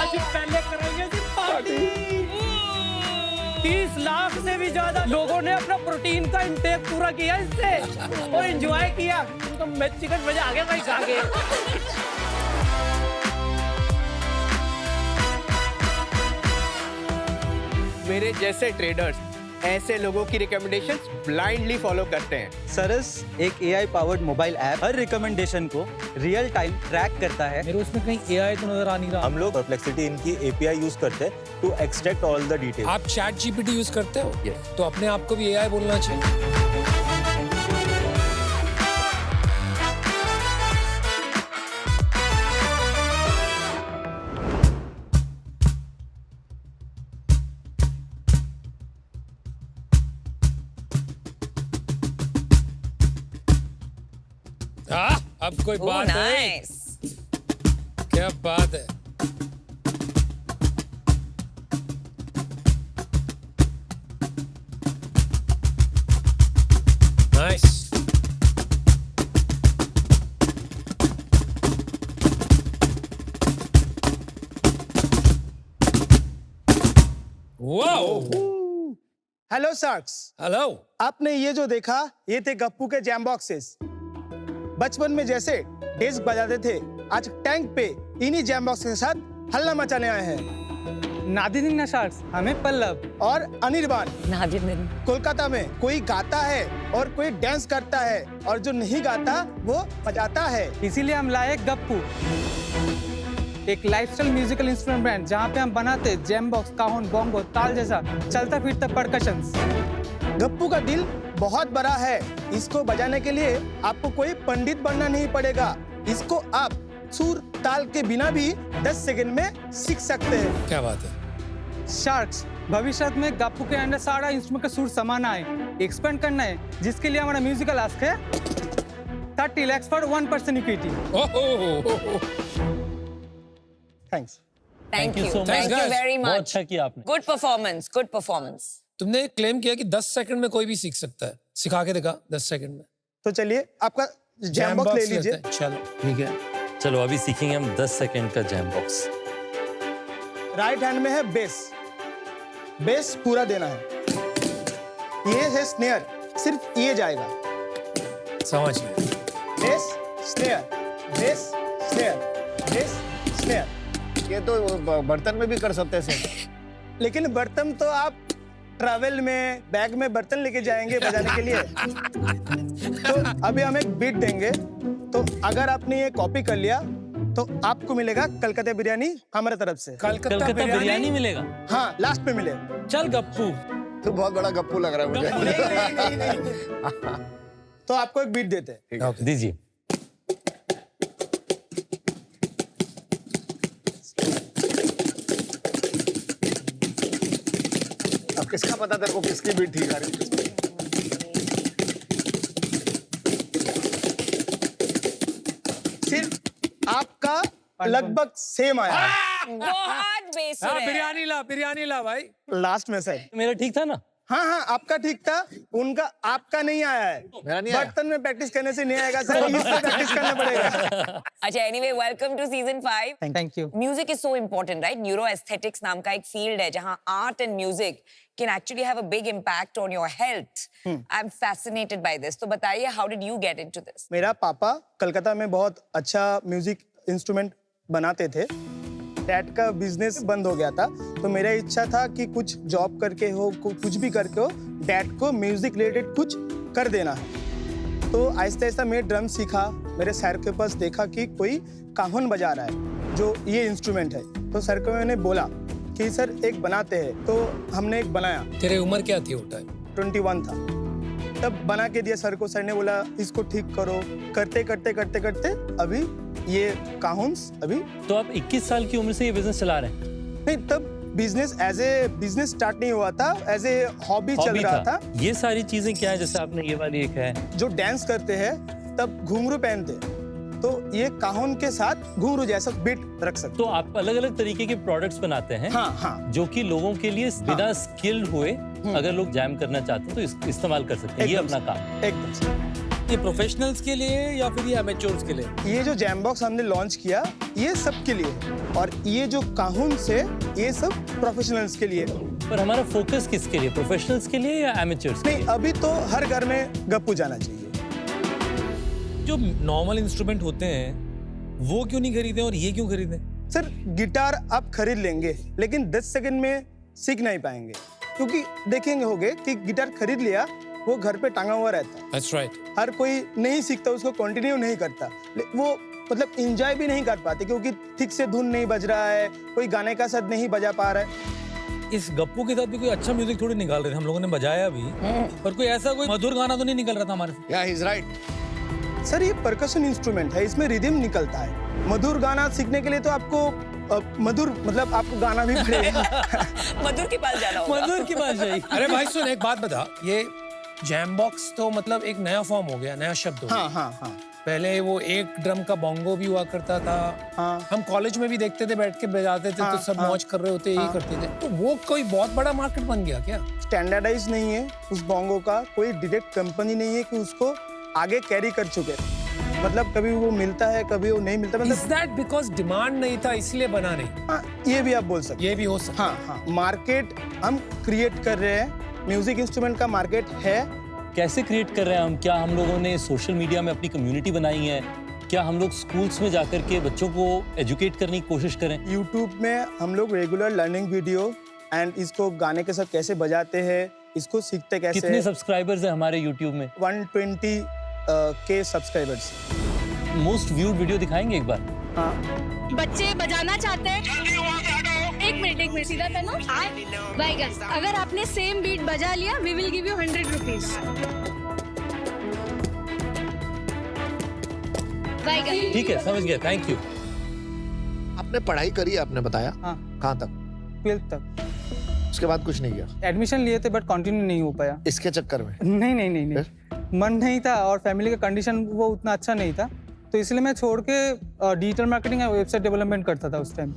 आज पहले करेंगे जी पार्टी। 30 लाख से भी ज्यादा लोगों ने अपना प्रोटीन का इंटेक पूरा किया इससे और एंजॉय किया। तो मैं चिकन मजा आ गया भाई खा के। मेरे जैसे ट्रेडर्स ऐसे लोगों की रिकमेंडेशंस ब्लाइंडली फॉलो करते हैं। सरस एक AI पावर्ड मोबाइल ऐप हर रिकमेंडेशन को रियल टाइम ट्रैक करता है। मेरे उसमें कहीं AI तो नजर आ नहीं रहा। हम लोग परप्लेक्सिटी इनकी API यूज करते हैं to extract all the detail. आप चैट GPT यूज करते हो? Yes. तो अपने आप को भी AI बोलना चाहिए। अब कोई बात है? क्या बात है? Nice. Wow. Hello sharks, hello. आपने ये जो देखा ये थे गप्पू के जैम बॉक्सेस। बचपन में जैसे डेस्क बजाते थे, आज टैंक पे इन्हीं जैम बॉक्स के साथ हल्ला मचाने आए हैं। नादिन शार्क्स, हमें पल्लव और अनिर्बान। नादिन। कोलकाता में कोई गाता है और कोई डांस करता है और जो नहीं गाता वो बजाता है। इसीलिए हम लाए गप्पू, एक लाइफस्टाइल म्यूजिकल इंस्ट्रूमेंट बैंड जहाँ पे हम बनाते जैम बॉक्स, काहुन, बोंगो, ताल जैसा चलता फिरता परकशंस। गप्पू का दिल बहुत बड़ा है। इसको बजाने के लिए आपको कोई पंडित बनना नहीं पड़ेगा। इसको आप सुर ताल के बिना भी 10 सेकंड में सीख सकते हैं। क्या बात है? शार्क्स, भविष्य में गप्पू के अंदर सारा इंस्ट्रूमेंट का सुर समाना है, एक्सपेंड करना है, जिसके लिए हमारा म्यूजिकल आस्क है 30 lakhs for 1% equity. Thanks. Thank you much. Thank you Guys, very बहुत मच। अच्छा किया आपने। Good performance, good performance. तुमने क्लेम किया कि 10 सेकंड में कोई भी सीख सकता है। सिखा के दिखा 10 सेकंड में। तो चलिए आपका जैम बॉक्स ले लीजिए। लेते हैं। चलो ठीक है। चलो अभी सीखेंगे हम 10 सेकंड का जैम बॉक्स। राइट हैंड में है बेस। बेस पूरा देना है। ये है स्नेयर, सिर्फ ये जाएगा। समझ गया। Base snare, base snare, base snare. ये तो बर्तन में भी कर सकते हैं सर। लेकिन बर्तन तो आप ट्रैवल में बैग में बर्तन लेके जाएंगे बजाने के लिए। तो अभी हम एक बीट देंगे, तो अगर आपने ये कॉपी कर लिया तो आपको मिलेगा कलकत्ता बिरयानी हमारे तरफ से। कलकत्ता बिरयानी मिलेगा। हाँ, लास्ट में मिलेगा। चल गप्पू। तो बहुत बड़ा गप्पू लग रहा है मुझे। नहीं। तो आपको एक बीट देते हैं। दीजिए। अब किसका पता तेरे को किसकी बीट ठीक आ रही है? सिर्फ आपका लगभग सेम आया है। बहुत बेसुर है। बिरयानी ला भाई। लास्ट में सर। मेरा ठीक था ना? हाँ हाँ, आपका ठीक था, उनका आपका नहीं आया है। मेरा नहीं आया। बर्तन में प्रैक्टिस करने से नहीं आएगा सर, इससे प्रैक्टिस करना पड़ेगा। अच्छा, anyway welcome to season 5। Thank you. Music is so important, right? Neuro aesthetics नाम का एक फील्ड है जहां art and music can actually have a big impact on your health. I am fascinated by this. तो बताइए, how did you get into this? मेरा पापा कलकत्ता में बहुत अच्छा म्यूजिक इंस्ट्रूमेंट बनाते थे। डैड का बिजनेस बंद हो गया था, तो मेरा इच्छा था कि कुछ जॉब करके हो, कुछ भी करके हो, डैड को म्यूजिक रिलेटेड कुछ कर देना है। तो आहिस्ता आहिस्ता मैं ड्रम सीखा। मेरे सर के पास देखा कि कोई काहुन बजा रहा है, जो ये इंस्ट्रूमेंट है। तो सर को मैंने बोला कि सर एक बनाते हैं। तो हमने एक बनाया। तेरे उम्र क्या थी उस टाइम? 21 था। तब बना के दिया सर को। सर ने बोला इसको ठीक करो। करते करते करते करते अभी ये काहुन्स अभी। तो आप 21 साल की उम्र से ये बिजनेस चला रहे हैं? नहीं, तब business as a business start नहीं हुआ था, एज ए हॉबी चल रहा था। ये सारी चीजें क्या है? जैसे आपने ये वाली एक है जो डांस करते हैं तब घुंघरू पहनते, तो ये काहुन के साथ घुंघरू जैसा बीट रख सकते। तो आप अलग अलग तरीके के प्रोडक्ट्स बनाते हैं। हाँ हाँ, जो कि लोगों के लिए बिना स्किल्ड हुए अगर लोग जैम करना चाहते हैं तो इस्तेमाल कर सकते हैं। ये एकदम अपना काम है। एकदम से। ये प्रोफेशनल्स के लिए या फिर ये अमेच्योर्स के लिए? ये जो जैम बॉक्स हमने लॉन्च किया ये सबके लिए है, और ये जो काहुन से ये सब प्रोफेशनल्स के लिए है। पर हमारा फोकस किसके लिए, प्रोफेशनल्स के लिए या एमेचर्स के नहीं, अभी तो हर घर में गप्पू जाना चाहिए। जो नॉर्मल इंस्ट्रूमेंट होते हैं वो क्यों नहीं खरीदे और ये क्यों खरीदे? सर गिटार आप खरीद लेंगे लेकिन 10 सेकंड में सीख नहीं पाएंगे, क्योंकि देखेंगे होगे कि गिटार खरीद लिया वो घर पे टांगा हुआ रहता है। That's right. हर कोई नहीं सीखता, उसको कंटिन्यू नहीं करता, वो मतलब एंजॉय भी नहीं कर पाते क्योंकि ठीक से धुन नहीं बज रहा है, कोई गाने का साथ नहीं बजा पा रहा है। इस गप्पू के साथ भी कोई अच्छा म्यूजिक थोड़ी निकाल रहे थे, हम लोगों ने बजाया भी, पर कोई ऐसा कोई मधुर गाना तो नहीं निकल रहा था हमारे से। Yeah, he's right. सर ये परकशन इंस्ट्रूमेंट है, इसमें रिदम निकलता है। मधुर गाना सीखने के लिए तो आपको मधुर मतलब आपको गाना भी पड़ेगा। मधुर के पास जाना होगा। मधुर की बात जाइए। अरे भाई सुन, एक बात बता, ये जैम बॉक्स तो मतलब एक नया फॉर्म हो गया, नया शब्द हो गया। हाँ हाँ हाँ पहले वो एक ड्रम का बोंगो भी हुआ करता था। हाँ। हम कॉलेज में भी देखते थे, बैठ के बजाते थे, हाँ, तो सब हाँ, मौज कर रहे होते, यही करते थे। तो वो कोई बहुत बड़ा मार्केट बन गया क्या? स्टैंडर्डाइज नहीं है उस बोंगो का, कोई डायरेक्ट कंपनी नहीं है कि उसको आगे कैरी कर चुके, मतलब कभी वो मिलता है कभी वो नहीं मिलता, Is मतलब that because डिमांड नहीं था इसलिए बना नहीं? हाँ, ये भी आप बोल सकते ये भी हो सकता हैं। हाँ हाँ, मार्केट हम क्रिएट कर रहे हैं, म्यूजिक इंस्ट्रूमेंट का मार्केट है। कैसे क्रिएट कर रहे हैं हम? क्या हम लोगों ने सोशल मीडिया में अपनी कम्युनिटी बनाई है? क्या हम लोग स्कूल्स में जाकर के बच्चों को एजुकेट करने की कोशिश करें? यूट्यूब में हम लोग रेगुलर लर्निंग वीडियो एंड इसको गाने के साथ कैसे बजाते हैं, इसको सीखते कैसे। कितने सब्सक्राइबर्स हैं हमारे यूट्यूब में? 120 के सब्सक्राइबर्स। मोस्ट व्यूड वीडियो दिखाएंगे एक बार? हाँ बच्चे बजाना चाहते हैं? एक मिनट सीधा करना। भाई गाइस, अगर आपने सेम बीट बजा लिया, we will give you 100 rupees. ठीक है, समझ गया, थैंक यू। आपने पढ़ाई करी, आपने बताया। हाँ। कहाँ तक? 12th तक उसके बाद कुछ नहीं किया? एडमिशन लिए थे बट कंटिन्यू नहीं हो पाया। इसके चक्कर में? नहीं नहीं नहीं नहीं, मन नहीं था और फैमिली का कंडीशन वो उतना अच्छा नहीं था, तो इसलिए मैं छोड़ के डिजिटल मार्केटिंग और वेबसाइट डेवलपमेंट करता था उस टाइम।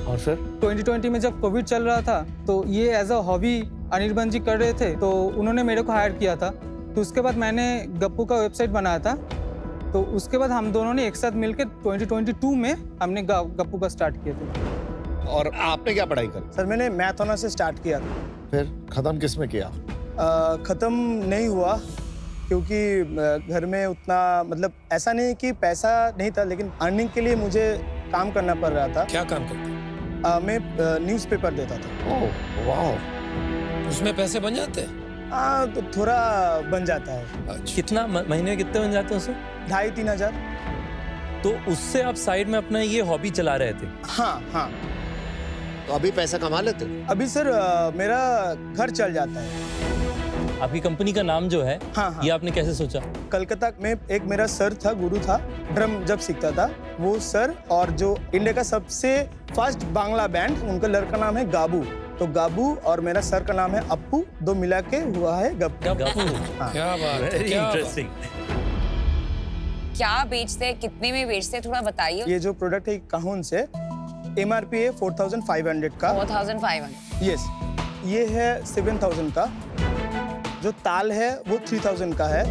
और फिर 2020 में जब कोविड चल रहा था तो ये एज अ हॉबी अनिर्बन जी कर रहे थे, तो उन्होंने मेरे को हायर किया था। तो उसके बाद मैंने गप्पू का वेबसाइट बनाया था, तो उसके बाद हम दोनों ने एक साथ मिलकर 2022 में हमने गप्पू का स्टार्ट किया था। और आपने क्या पढ़ाई करी? सर मैंने मैथ ऑनर्स से स्टार्ट किया था। फिर खत्म किस में किया? ख़त्म नहीं हुआ क्योंकि घर में उतना मतलब ऐसा नहीं कि पैसा नहीं था, लेकिन अर्निंग के लिए मुझे काम करना पड़ रहा था। क्या काम करते? मैं न्यूज़पेपर देता था। ओह वाह, उसमें पैसे बन जाते हैं? हाँ तो थोड़ा बन जाता है। अच्छा। कितना महीने में कितने बन जाते हैं उससे? 2,500-3 हज़ार। तो उससे आप साइड में अपना ये हॉबी चला रहे थे? हाँ हाँ। तो अभी पैसा कमा लेते हो? अभी सर मेरा घर चल जाता है। आपकी कंपनी का नाम जो है, हाँ, हाँ। ये आपने कैसे सोचा? कलकत्ता में एक मेरा सर था, गुरु था, ड्रम जब सीखता था वो सर, और जो इंडिया का सबसे फर्स्ट बांग्ला बैंड, उनका लड़का नाम है गाबू, तो गाबू और मेरा सर का नाम है अप्पू, दो मिला के हुआ है गप्पू। हाँ। क्या बात है, वेरी क्या बात। इंटरेस्टिंग। क्या बेचते हैं, कितने में बेचते हैं, थोड़ा बताइए। ये जो प्रोडक्ट है काहुन से, MRP है 4,500 का। 4,500। यस, ये है 7,000 का। जो ताल है वो 3,000 का है।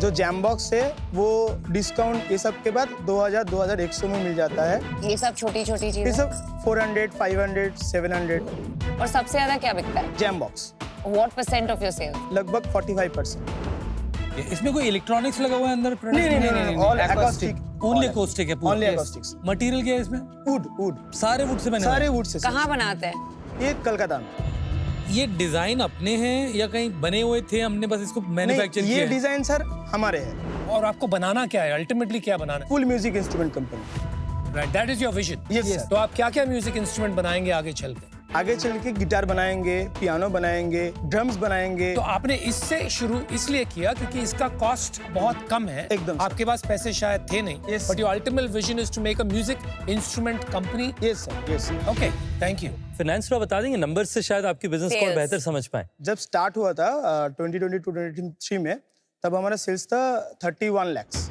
जो जैम बॉक्स है वो डिस्काउंट ये सब के बाद 2,000-2,100 में मिल जाता है। ये सब छोटी छोटी ये चीजें। सब 400, 500, 700। और सबसे ज्यादा क्या बिकता है? Jam box What percent of your sales? लगभग 45%। इसमें कोई इलेक्ट्रॉनिक्स लगा हुआ है अंदर? नहीं, all acoustic। acoustic। Only acoustic है पूरा? Only acoustics। मटेरियल क्या है इसमें? वुड सारे वुड से बने हुए सारे हैं? Would say. कहाँ बनाते हैं? ये कलकत्ता में। ये डिजाइन अपने हैं या कहीं बने हुए थे, हमने बस इसको मैन्युफैक्चर नहीं, किया ये है? डिजाइन सर हमारे है। और आपको बनाना क्या है, अल्टीमेटली क्या बनाना फुल म्यूजिक इंस्ट्रूमेंट कंपनी। है? Right, that is your vision. Yes, sir। तो आप क्या क्या म्यूजिक इंस्ट्रूमेंट बनाएंगे आगे चल के? आगे चल के गिटार बनाएंगे, पियानो बनाएंगे, ड्रम्स बनाएंगे। तो आपने इससे शुरू इसलिए किया क्योंकि इसका कॉस्ट बहुत कम है, एकदम से। आपके पास पैसे शायद थे नहीं, Yes, but your ultimate vision is to make a music instrument company. Yes sir, yes sir. Okay, thank you. Finance थोड़ा बता देंगे, नंबर से शायद आपके बिजनेस को और Sales। बेहतर समझ पाए। जब स्टार्ट हुआ था 2022-23 में, तब हमारा सेल्स था 31 lakhs।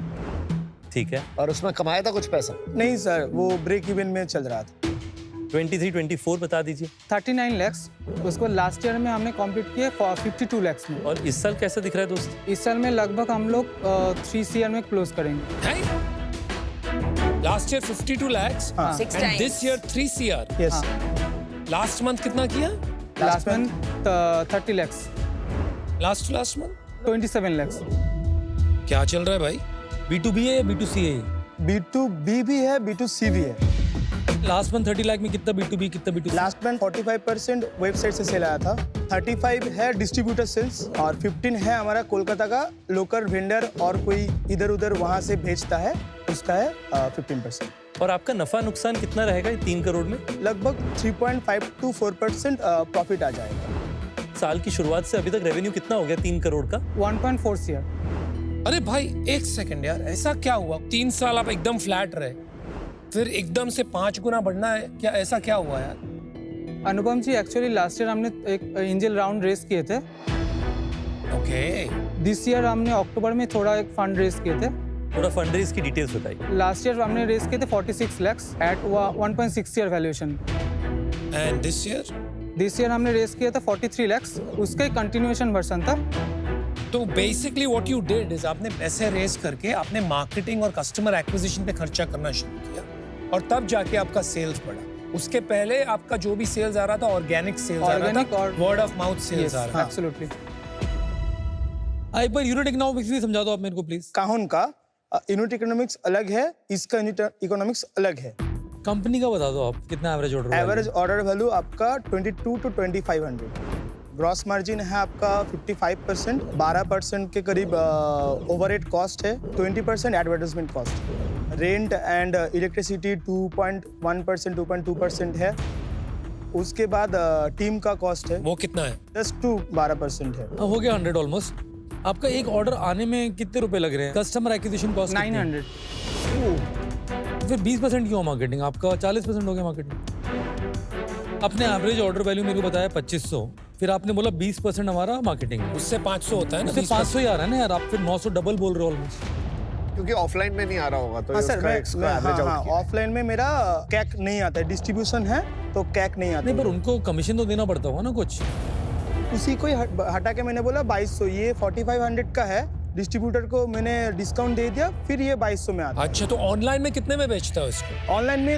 ठीक है। और उसमें कमाया था कुछ पैसा? नहीं सर, वो ब्रेक इवन में चल रहा था। 23, 24 बता दीजिए। 39 lakhs। उसको लास्ट ईयर में हमने कंप्लीट किए 52 lakhs में। और इस साल कैसा दिख रहा है दोस्त? इस साल में लगभग हम लोग 3 CR में क्लोज करेंगे। लास्ट ईयर 52 lakhs हाँ। 6 and times. This year 3 CR। Yes last month कितना किया? Last month 30 lakhs, last month 27 lakhs। क्या चल रहा है भाई? B2B है या B2C है? B2B भी है, B2C भी है। लास्ट मंथ 30 लाख में कितना B2B कितना B2C? लास्ट मंथ 45% वेबसाइट से सेल आया था, 35 है डिस्ट्रीब्यूटर सेल्स और 15 है हमारा कोलकाता का लोकल वेंडर और कोई इधर उधर वहां से भेजता है, उसका है 15%। और आपका नफा नुकसान कितना रहेगा 3 करोड़ में? लगभग 3.5 to 4% प्रॉफिट आ जाएगा। साल की शुरुआत से अभी तक रेवेन्यू कितना हो गया 3 करोड़ का? 1.4 CR। अरे भाई एक सेकंड यार, ऐसा क्या हुआ? 3 साल आप एकदम फ्लैट रहे, फिर एकदम से 5 गुना बढ़ना है क्या? ऐसा क्या हुआ यार? अनुपम जी, एक्चुअली लास्ट ईयर हमने एक एंजल राउंड रेस किए थे। ओके। दिस ईयर हमने अक्टूबर में थोड़ा एक फंड रेस किए थे। थोड़ा फंड रेज की डिटेल्स बताइए। लास्ट ईयर हमने रेस किए थे 46 lakhs at 1.6 CR valuation. And this year? This year हमने रेस किया था 43 lakhs, उसका एक कंटिन्यूएशन वर्जन था। तो basically what you did is आपने पैसे रेस करके आपने मार्केटिंग और कस्टमर एक्विजिशन पे खर्चा करना शुरू किया और तब जाके आपका सेल्स बढ़ा। उसके पहले आपका जो भी सेल्स आ रहा था ऑर्गेनिक सेल्स आ रहा था, और वर्ड ऑफ माउथ सेल्स आ रहा था। एब्सोल्युटली। एक बार यूनिट इकोनॉमिक्स भी समझा दो आप मेरे को प्लीज। काहन का यूनिट इकोनॉमिक्स अलग है, इसका यूनिट इकोनॉमिक्स अलग है। कंपनी का बता दो आप, कितना average order? Average order value आपका 22 to 2500। ग्रॉस मार्जिन है आपका 55%, 12% के करीब ओवरहेड कॉस्ट है, 20% advertisement cost. Rent and electricity 2.1%, 2.2% है। उसके बाद टीम का कॉस्ट है, वो कितना है? 10 to 12% है। हो गया 100 ऑलमोस्ट। आपका एक ऑर्डर आने में कितने रुपए लग रहे हैं? Customer acquisition cost 900। फिर 20% क्यों मार्केटिंग? आपका 40% हो गया मार्केटिंग। अपने एवरेज ऑर्डर वैल्यू मेरे को बताया 2500, फिर आपने बोला 20% हमारा मार्केटिंग है। उससे 500 होता है ना? उससे 500 ही आ रहा है ना यार, आप फिर 900 डबल बोल रहे हो ऑलमोस्ट। क्योंकि ऑफलाइन में नहीं आ रहा होगा तो हाँ सर, उसका एक्स्ट्रा एवरेज आउट किया। ऑफलाइन में मेरा कैक नहीं आता है, डिस्ट्रीब्यूशन है तो कैक नहीं आता नहीं, पर है। उनको कमीशन तो देना पड़ता होगा ना कुछ। उसी को ही हटा के मैंने बोला 2200, ये 4500 का है, डिस्ट्रीब्यूटर को मैंने डिस्काउंट दे दिया, फिर ये 2200 में आता है। अच्छा, तो ऑनलाइन में कितने में बेचता है इसको? ऑनलाइन में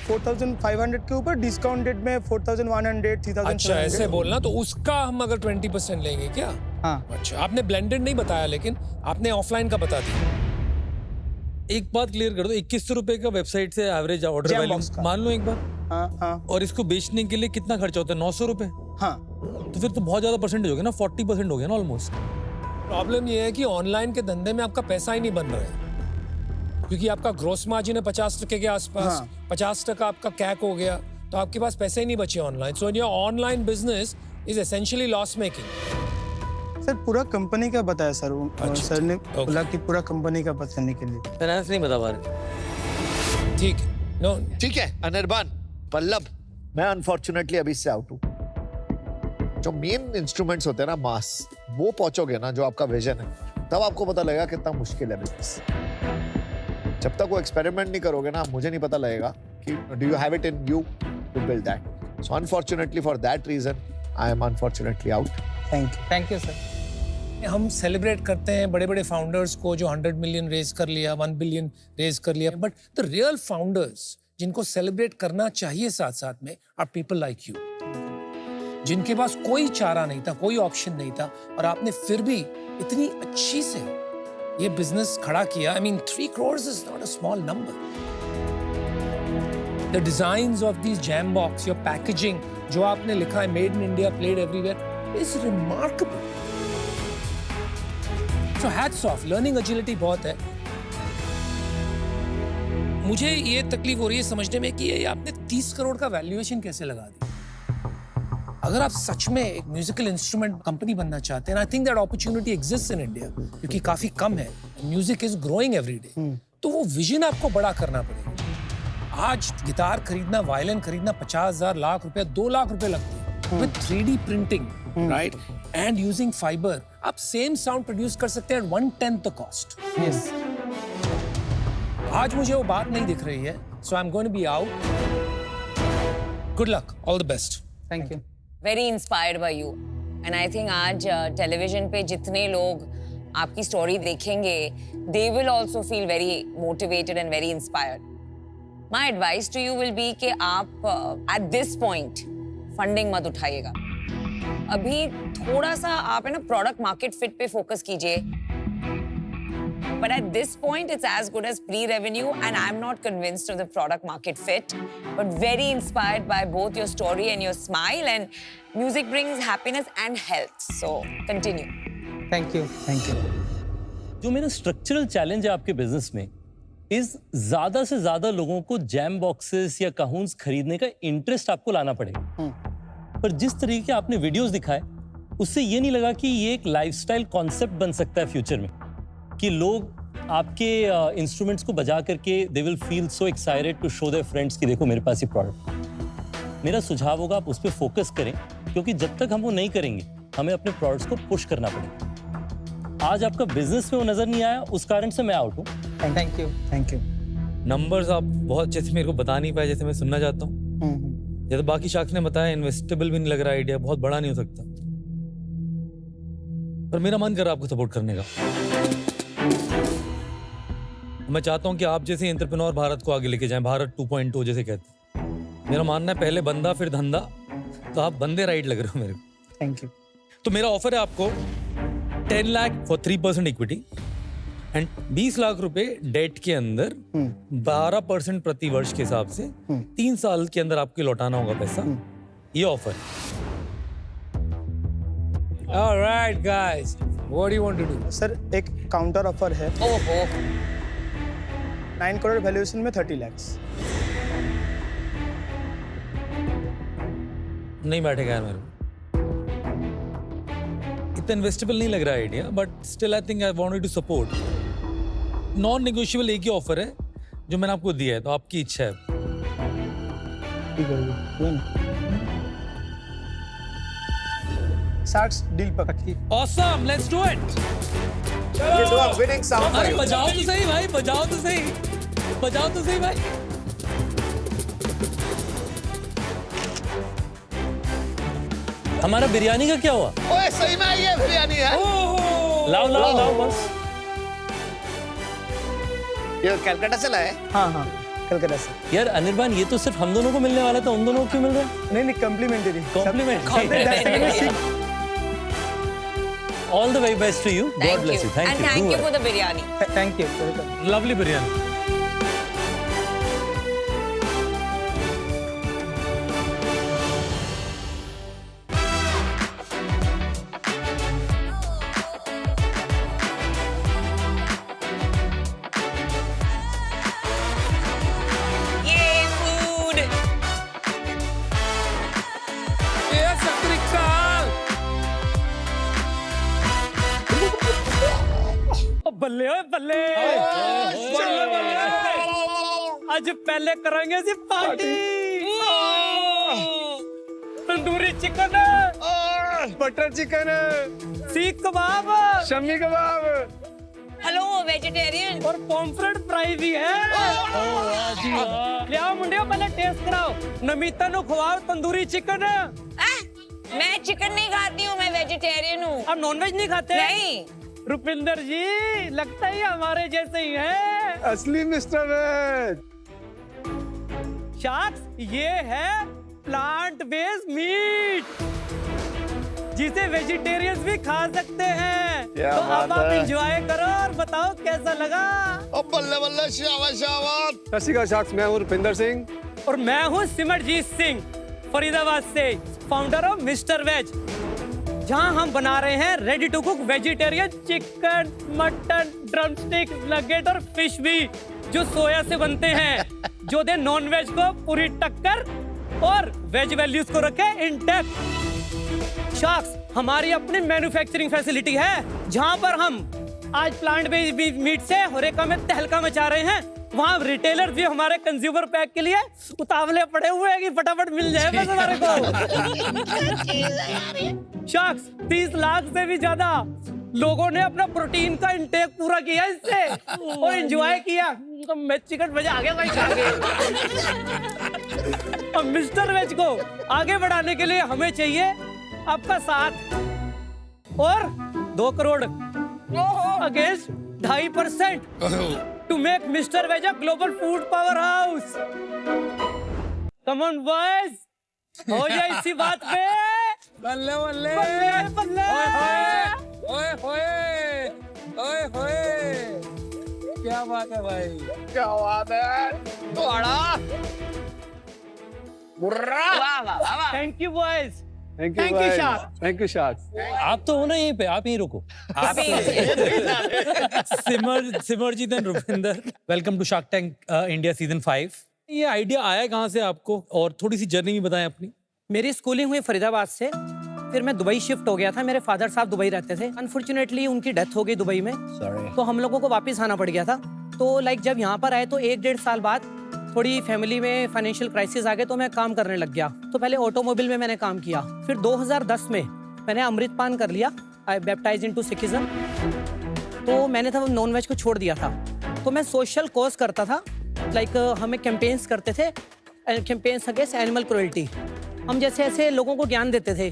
4500 के ऊपर, डिस्काउंटेड में 4100, 3700। अच्छा, ऐसे बोलना। तो उसका हम अगर 20% लेंगे क्या? हाँ। अच्छा, आपने ब्लेंडेड नहीं बताया, लेकिन आपने ऑफलाइन का बता दिया। एक बात क्लियर कर दो, 2100 रुपए का वेबसाइट से एवरेज ऑर्डर Jambox वैल्यू का। मान लो एक बार, हाँ। और इसको बेचने के लिए कितना खर्चा होता है? 900 रुपए। हाँ, तो फिर तो बहुत ज्यादा परसेंटेज हो गया ना, 40% हो गया ना ऑलमोस्ट। प्रॉब्लम ये है कि ऑनलाइन के धंधे में आपका पैसा ही नहीं बन रहा है, क्योंकि आपका ग्रोस मार्जिन है 50% के आसपास। 50% आपका कैक हो गया, तो आपके पास पैसे ही नहीं बचे online. So your online business is essentially loss making. Sir पूरा कंपनी का बताया सर, अच्छा, सर ने okay. बोला कि पूरा कंपनी का बताने के लिए। फाइनेंस नहीं बता पा रहे। ठीक है, नो ठीक है अनिर्बान, पल्लव, मैं अनफॉर्चुनेटली अभी से आउट हूँ। जो मेन इंस्ट्रूमेंट्स होते हैं ना मास, वो पहुंचोगे ना, जो आपका विजन है, तब आपको पता लगेगा कितना मुश्किल है बिजनेस। जब तक वो एक्सपेरिमेंट नहीं करोगे ना, मुझे नहीं पता लगेगा कि do you have it in you to build that. So unfortunately for that reason I am unfortunately out. Thank you sir. हम सेलिब्रेट करते हैं बड़े बड़े फाउंडर्स को जो 100 मिलियन रेज कर लिया, 1 बिलियन रेज कर लिया, बट द रियल फाउंडर्स जिनको सेलिब्रेट करना चाहिए साथ साथ में आर पीपल लाइक यू, जिनके पास कोई चारा नहीं था, कोई ऑप्शन नहीं था, और आपने फिर भी इतनी अच्छी से ये बिजनेस खड़ा किया। I mean 3 crores is not a small number. The designs of this jam box, your packaging, जो आपने लिखा है made in India, played everywhere, is remarkable. So hats off, learning agility बहुत है। मुझे ये तकलीफ हो रही है समझने में कि ये आपने 30 करोड़ का वैल्यूएशन कैसे लगा दिया। अगर आप सच में एक म्यूजिकल इंस्ट्रूमेंट कंपनी बनना चाहते हैं, I think that opportunity exists in India, क्योंकि काफी कम है, music is growing every day, तो वो विजन आपको बड़ा करना पड़ेगा। आज गिटार खरीदना, वायलिन खरीदना 50,000 लाख रुपए, 2 लाख रुपए लगते हैं। With 3D printing, right, and using fibre, आप सेम साउंड प्रोड्यूस कर सकते हैं 1/10 द कॉस्ट। यस। आज मुझे वो बात नहीं दिख रही है, so I am going to be out. Good luck. All the best. Thank you. Very inspired by you. And I think आज टेलीविजन पे जितने लोग आपकी स्टोरी देखेंगे, they will also feel very motivated and very inspired. My advice to you will be कि आप at this point funding मत उठाइएगा. अभी थोड़ा सा आप है ना प्रोडक्ट मार्केट फिट पे फोकस कीजिए. But at this point, it's as good as pre-revenue, and I'm not convinced of the product market fit. But very inspired by both your story and your smile, and music brings happiness and health. So continue. Thank you. Thank you. जो मेरा structural challenge है आपके business में इस ज्यादा से ज्यादा लोगों को जैम बॉक्सेस या कहून्स खरीदने का इंटरेस्ट आपको लाना पड़ेगा. पर जिस तरीके के आपने वीडियोस दिखाए उससे ये नहीं लगा कि ये एक लाइफस्टाइल कॉन्सेप्ट बन सकता है फ्यूचर में, कि लोग आपके इंस्ट्रूमेंट्स को बजा करके they will feel so excited to show their friends कि देखो मेरे पास ये प्रोडक्ट. मेरा सुझाव होगा आप उस पर फोकस करें, क्योंकि जब तक हम वो नहीं करेंगे हमें अपने प्रोडक्ट्स को पुश करना पड़ेगा. आज आपका बिजनेस में वो नजर नहीं आया, उस कारण से मैं आउट हूँ. Thank you. Thank you. Numbers आप बहुत अच्छे से मेरे को बता नहीं पाए जैसे मैं सुनना चाहता हूँ. जैसे बाकी शाख ने बताया इन्वेस्टेबल भी नहीं लग रहा, आइडिया बहुत बड़ा नहीं हो सकता, पर मेरा मन कर रहा है आपको सपोर्ट करने का. मैं चाहता हूं कि आप जैसे एंटरप्रेन्योर भारत को आगे लेके जाएं, भारत 2.0 जैसे कहते हैं. मेरा मानना है पहले बंदा फिर धंधा, तो आप बंदे राइट लग रहे हो मेरे को. Thank you. तो मेरा ऑफर है आपको 10 lakh for 3% equity and 20 lakh रुपए डेट के अंदर 12% प्रति वर्ष के हिसाब से 3 साल के अंदर आपको लौटाना होगा पैसा. ये offer. All right, guys. What do you want to do? Sir एक काउंटर ऑफर है. ओहो. 9 करोड़ वैल्यूएशन में 30 lakhs. नहीं बैठेगा यार मेरे को. इतना इन्वेस्टेबल नहीं लग रहा है idea, but still I think I wanted to support. Non negotiable एक ही ऑफर है जो मैंने आपको दिया है, तो आपकी इच्छा है. साक्स डील पक्की. Awesome, let's do it. We'll do a winning sound for अरे you. बजाओ तो सही भाई, बजाओ तो सही, बजाओ तो सही भाई. हमारा बिरयानी का क्या हुआ? ओए सही में ये बिरयानी है. लाओ लाओ लाओ बस. ये कलकत्ता से लाए. हाँ कलकत्ता से. यार अनिर्बान, ये तो सिर्फ हम दोनों को मिलने वाला था, उन दोनों को क्यों मिल रहा है? नहीं complimentary. Compliment. All the very best to you. God bless you. Thank and you. thank Do you well. for the biryani. Thank you. Lovely biryani. Yay, food. Yes, Sakrikal. बल्ले ओए बल्ले. बल्ले बल्ले. आज पहले करेंगे जी party. Tandoori chicken, butter chicken, seekh kebab, shammi kebab Hello, vegetarian. और पॉम्फ्रेट फ्राई भी है. ले आओ मुंडियो, पहले टेस्ट कराओ. नमिता नु खवाओ तंदूरी चिकन. मैं चिकन नहीं खाती हूँ, मैं वेजिटेरियन हूँ. आप नॉनवेज नहीं खाते? नहीं. रुपिंदर जी, लगता ही हमारे जैसे ही है. असली मिस्टर वेज. शाक्स, ये है प्लांट बेस्ड मीट जिसे वेजिटेरियंस भी खा सकते हैं. क्या तो अब बात आप है. एंजॉय करो और बताओ कैसा लगा. अब बल्ले बल्ले शाबाश शाबाश. रसिका शाक्स, मैं हूँ रुपिंदर सिंह. और मैं हूँ सिमरजीत सिंह, फरीदाबाद से, फाउंडर ऑफ मिस्टर वेज, जहाँ हम बना रहे हैं ready to cook vegetarian chicken, mutton, drumstick, nugget और फिश भी, जो सोया से बनते हैं, जो दे नॉन वेज को पूरी टक्कर और वेज वैल्यूज को रखे इंटैक्ट. शाक्स, हमारी अपनी मैन्युफैक्चरिंग फैसिलिटी है, जहाँ पर हम आज प्लांट बेस्ड मीट से होरेका में तहलका मचा रहे हैं. वहाँ रिटेलर भी हमारे कंज्यूमर पैक के लिए उतावले पड़े हुए हैं कि फटाफट मिल जाए बस हमारे को. शाक्स, 30 लाख से भी ज्यादा लोगों ने अपना प्रोटीन का इंटेक पूरा किया इससे और एंजॉय किया. तो मैं चिकन मजा आ गया भाई खा के. और मिस्टर वेज को आगे बढ़ाने के लिए हमें चाहिए आपका साथ और 2 crore against 2.5% to make mister veg a global food powerhouse. Come on boys, हो जाए इसी बात पे। बल्ले बल्ले बल्ले बल्ले। ओए होए ओए होए, क्या बात है भाई, क्या बात है, वाह वाह वाह। Thank you boys. Thank Thank you, Shark. Thank you Shark. आप तो हो ना यहीं पे, आप यहीं रुको। Simarjeet and Rupinder, welcome to Shark Tank India season 5। ये आइडिया आया कहाँ से आपको, और थोड़ी सी जर्नी भी बताएं अपनी। मेरी स्कूलिंग हुई फरीदाबाद से, फिर मैं दुबई शिफ्ट हो गया था। मेरे फादर साहब दुबई रहते थे, अनफॉर्चुनेटली उनकी डेथ हो गई दुबई में। तो हम लोगों को वापस आना पड़ गया था। तो जब यहाँ पर आए तो 1-1.5 साल बाद थोड़ी फैमिली में फाइनेंशियल क्राइसिस आ गए, तो मैं काम करने लग गया। तो पहले ऑटोमोबाइल में मैंने काम किया, फिर 2010 में मैंने अमृतपान कर लिया, आई बैप्टाइज इनटू सिखिज्म। तो मैंने तब नॉन वेज को छोड़ दिया था। तो मैं सोशल कॉज करता था, हमें कैंपेन्स करते थे, कैंपेन्स अगेंस्ट एनिमल क्रुएल्टी। हम जैसे ऐसे लोगों को ज्ञान देते थे,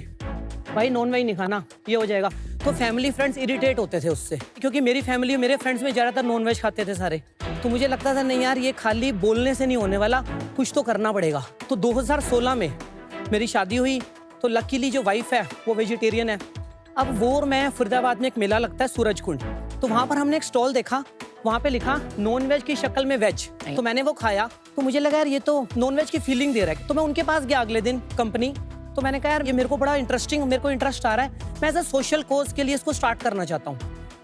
भाई नॉन वेज नहीं खाना, ये हो जाएगा। तो फैमिली फ्रेंड्स इरिटेट होते थे उससे, क्योंकि मेरी फैमिली, मेरे फ्रेंड्स में ज़्यादातर नॉन वेज खाते थे सारे। तो मुझे लगता था नहीं यार, ये खाली बोलने से नहीं होने वाला, कुछ तो करना पड़ेगा। तो 2016 में मेरी शादी हुई। तो लकीली जो वाइफ है वो वेजिटेरियन है। अब वो और मैं, फरीदाबाद में एक मेला लगता है सूरज कुंड, तो वहाँ पर हमने एक स्टॉल देखा, वहाँ पे लिखा नॉन वेज की शक्ल में वेज। तो मैंने वो खाया, तो मुझे लगा यार ये तो नॉन वेज की फीलिंग दे रहा है। तो मैं उनके पास गया अगले दिन कंपनी, तो मैंने कहा यार ये मेरे को बड़ा इंटरेस्टिंग, मेरे को इंटरेस्ट आ रहा है, मैं एज अ सोशल कोज के लिए इसको स्टार्ट करना चाहता हूँ।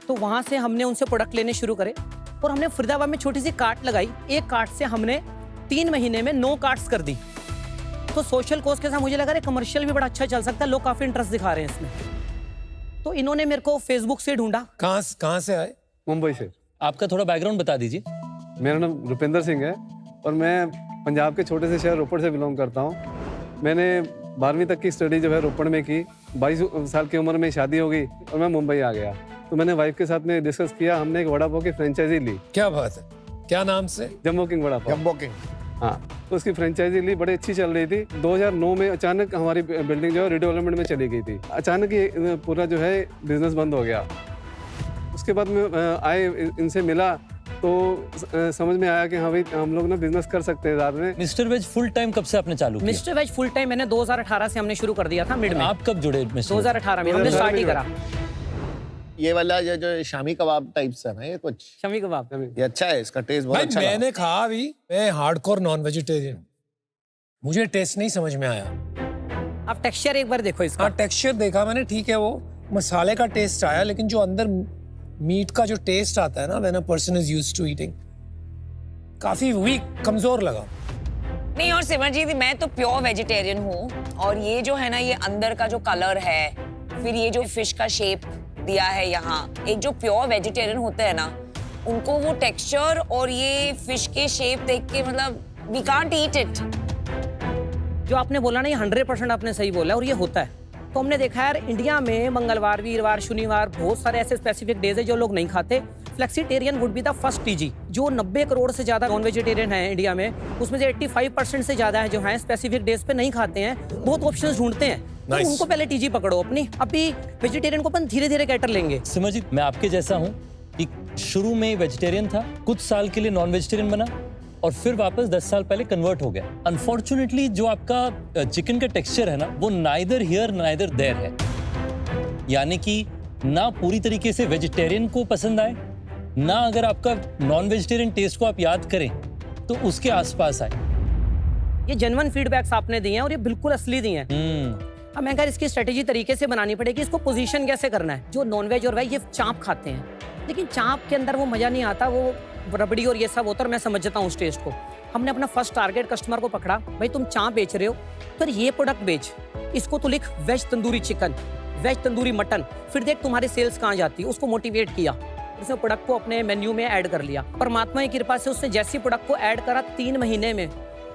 तो वहाँ से हमने उनसे प्रोडक्ट लेने शुरू करे, और हमने फरीदाबाद में छोटी सी कार्ट लगाई। एक कार्ट से हमने 3 महीने में 9 कार्ट्स कर दी। तो सोशल कोज के साथ मुझे लगा कमर्शियल भी बड़ा अच्छा चल सकता है, लोग काफी इंटरेस्ट दिखा रहे हैं इसमें। तो इन्होंने मेरे को फेसबुक से ढूंढा। कहाँ से आए? मुंबई से। आपका थोड़ा बैकग्राउंड बता दीजिए। मेरा नाम रुपिंदर सिंह है और मैं पंजाब के छोटे से शहर रोपड़ से बिलोंग करता हूँ। मैंने 12वीं तक की स्टडी जो है रोपड़ में की। 22 साल की उम्र में शादी हो गई और मैं मुंबई आ गया। तो मैंने वाइफ के साथ में डिस्कस किया, हमने एक वड़ा पाव की फ्रेंचाइजी ली। क्या बात है, क्या नाम से? Jumbo King vada pav. Jumbo King. हाँ, तो उसकी फ्रेंचाइजी ली, बड़ी अच्छी चल रही थी। 2009 में अचानक हमारी बिल्डिंग जो है रिडेवलपमेंट में चली गई थी। अचानक ही पूरा जो है बिजनेस बंद हो गया। उसके बाद में आए, इनसे मिला तो समझ में आया कि हाँ भाई हम लोग ना बिजनेस कर सकते हैं साथ में। मिस्टर वेज फुल टाइम कब से आपने चालू किया? मिस्टर वेज फुल टाइम मैंने 2018 से हमने शुरू कर दिया था, मिड में। आप कब जुड़े? 2018 में हमने स्टार्ट ही करा। ये वाला जो शामी कबाब टाइप्स है ना, ये कुछ शमी कबाब, ये अच्छा है, इसका टेस्ट बहुत अच्छा मैंने कहा अभी, मैं हार्डकोर नॉन वेजिटेरियन, मुझे टेस्ट नहीं समझ में आया। आप टेक्सचर एक बार देखो इसका। हाँ, टेक्सचर देखा मैंने, ठीक है, वो मसाले का टेस्ट आया, लेकिन जो अंदर मीट का जो टेस्ट आता है ना, when a person is used to eating, काफी वीक, कमजोर लगा। नहीं, और सिमरजीत मैं तो प्योर वेजिटेरियन हूँ, और ये जो है ना, ये अंदर का जो कलर है, फिर ये जो फिश का शेप दिया है यहाँ, एक जो प्योर वेजिटेरियन होते हैं ना, उनको वो टेक्सचर और ये फिश के शेप देख के मतलब वी कांट ईट इट। जो आपने बोला ना, ये 100% आपने सही बोला, और ये होता है। तो हमने देखा यार इंडिया में मंगलवार, वीरवार, शनिवार बहुत सारे ऐसे स्पेसिफिक डेज है जो लोग नहीं खाते। Flexitarian would be the first TG. जो 90 करोड़ से ज्यादा नॉन वेजिटेरियन है इंडिया में, उसमें से 85% से ज्यादा है जो है स्पेसिफिक डेज पे नहीं खाते हैं, बहुत ऑप्शंस ढूंढते हैं। तो उनको पहले टीजी पकड़ो अपनी, अभी वेजिटेरियन को अपन धीरे धीरे कैटर लेंगे। सिमरजीत, मैं आपके जैसा हूँ कि शुरू में वेजिटेरियन था, कुछ साल के लिए नॉन वेजिटेरियन बना, और फिर वापस 10 साल पहले कन्वर्ट हो गया। अनफॉर्चुनेटली जो आपका चिकन का टेक्सचर है ना, वो नाइदर हियर नाइदर देयर है। यानी कि ना पूरी तरीके से वेजिटेरियन को पसंद आए, ना अगर आपका नॉन वेजिटेरियन टेस्ट को आप याद करें तो उसके आसपास आए। ये जेन्युइन फीडबैक्स आपने दिए हैं, और ये बिल्कुल असली दिए हैं। अब मैं कह इसकी स्ट्रेटेजी तरीके से बनानी पड़ेगी, इसको पोजीशन कैसे करना है। जो नॉन वेज और वेज ये चाप खाते हैं, लेकिन चाप के अंदर वो मजा नहीं आता, वो रबड़ी और ये सब होता है। मैं समझता हूँ उस टेस्ट को। हमने अपना फर्स्ट टारगेट कस्टमर को पकड़ा, भाई तुम चाप बेच रहे हो तो ये प्रोडक्ट बेच, इसको तो लिख veg tandoori chicken, veg tandoori mutton, फिर देख तुम्हारी सेल्स कहाँ जाती है। उसको मोटिवेट किया, उसने प्रोडक्ट को अपने मेन्यू में ऐड कर लिया। परमात्मा की कृपा से उसने जैसे प्रोडक्ट को ऐड करा, 3 महीने में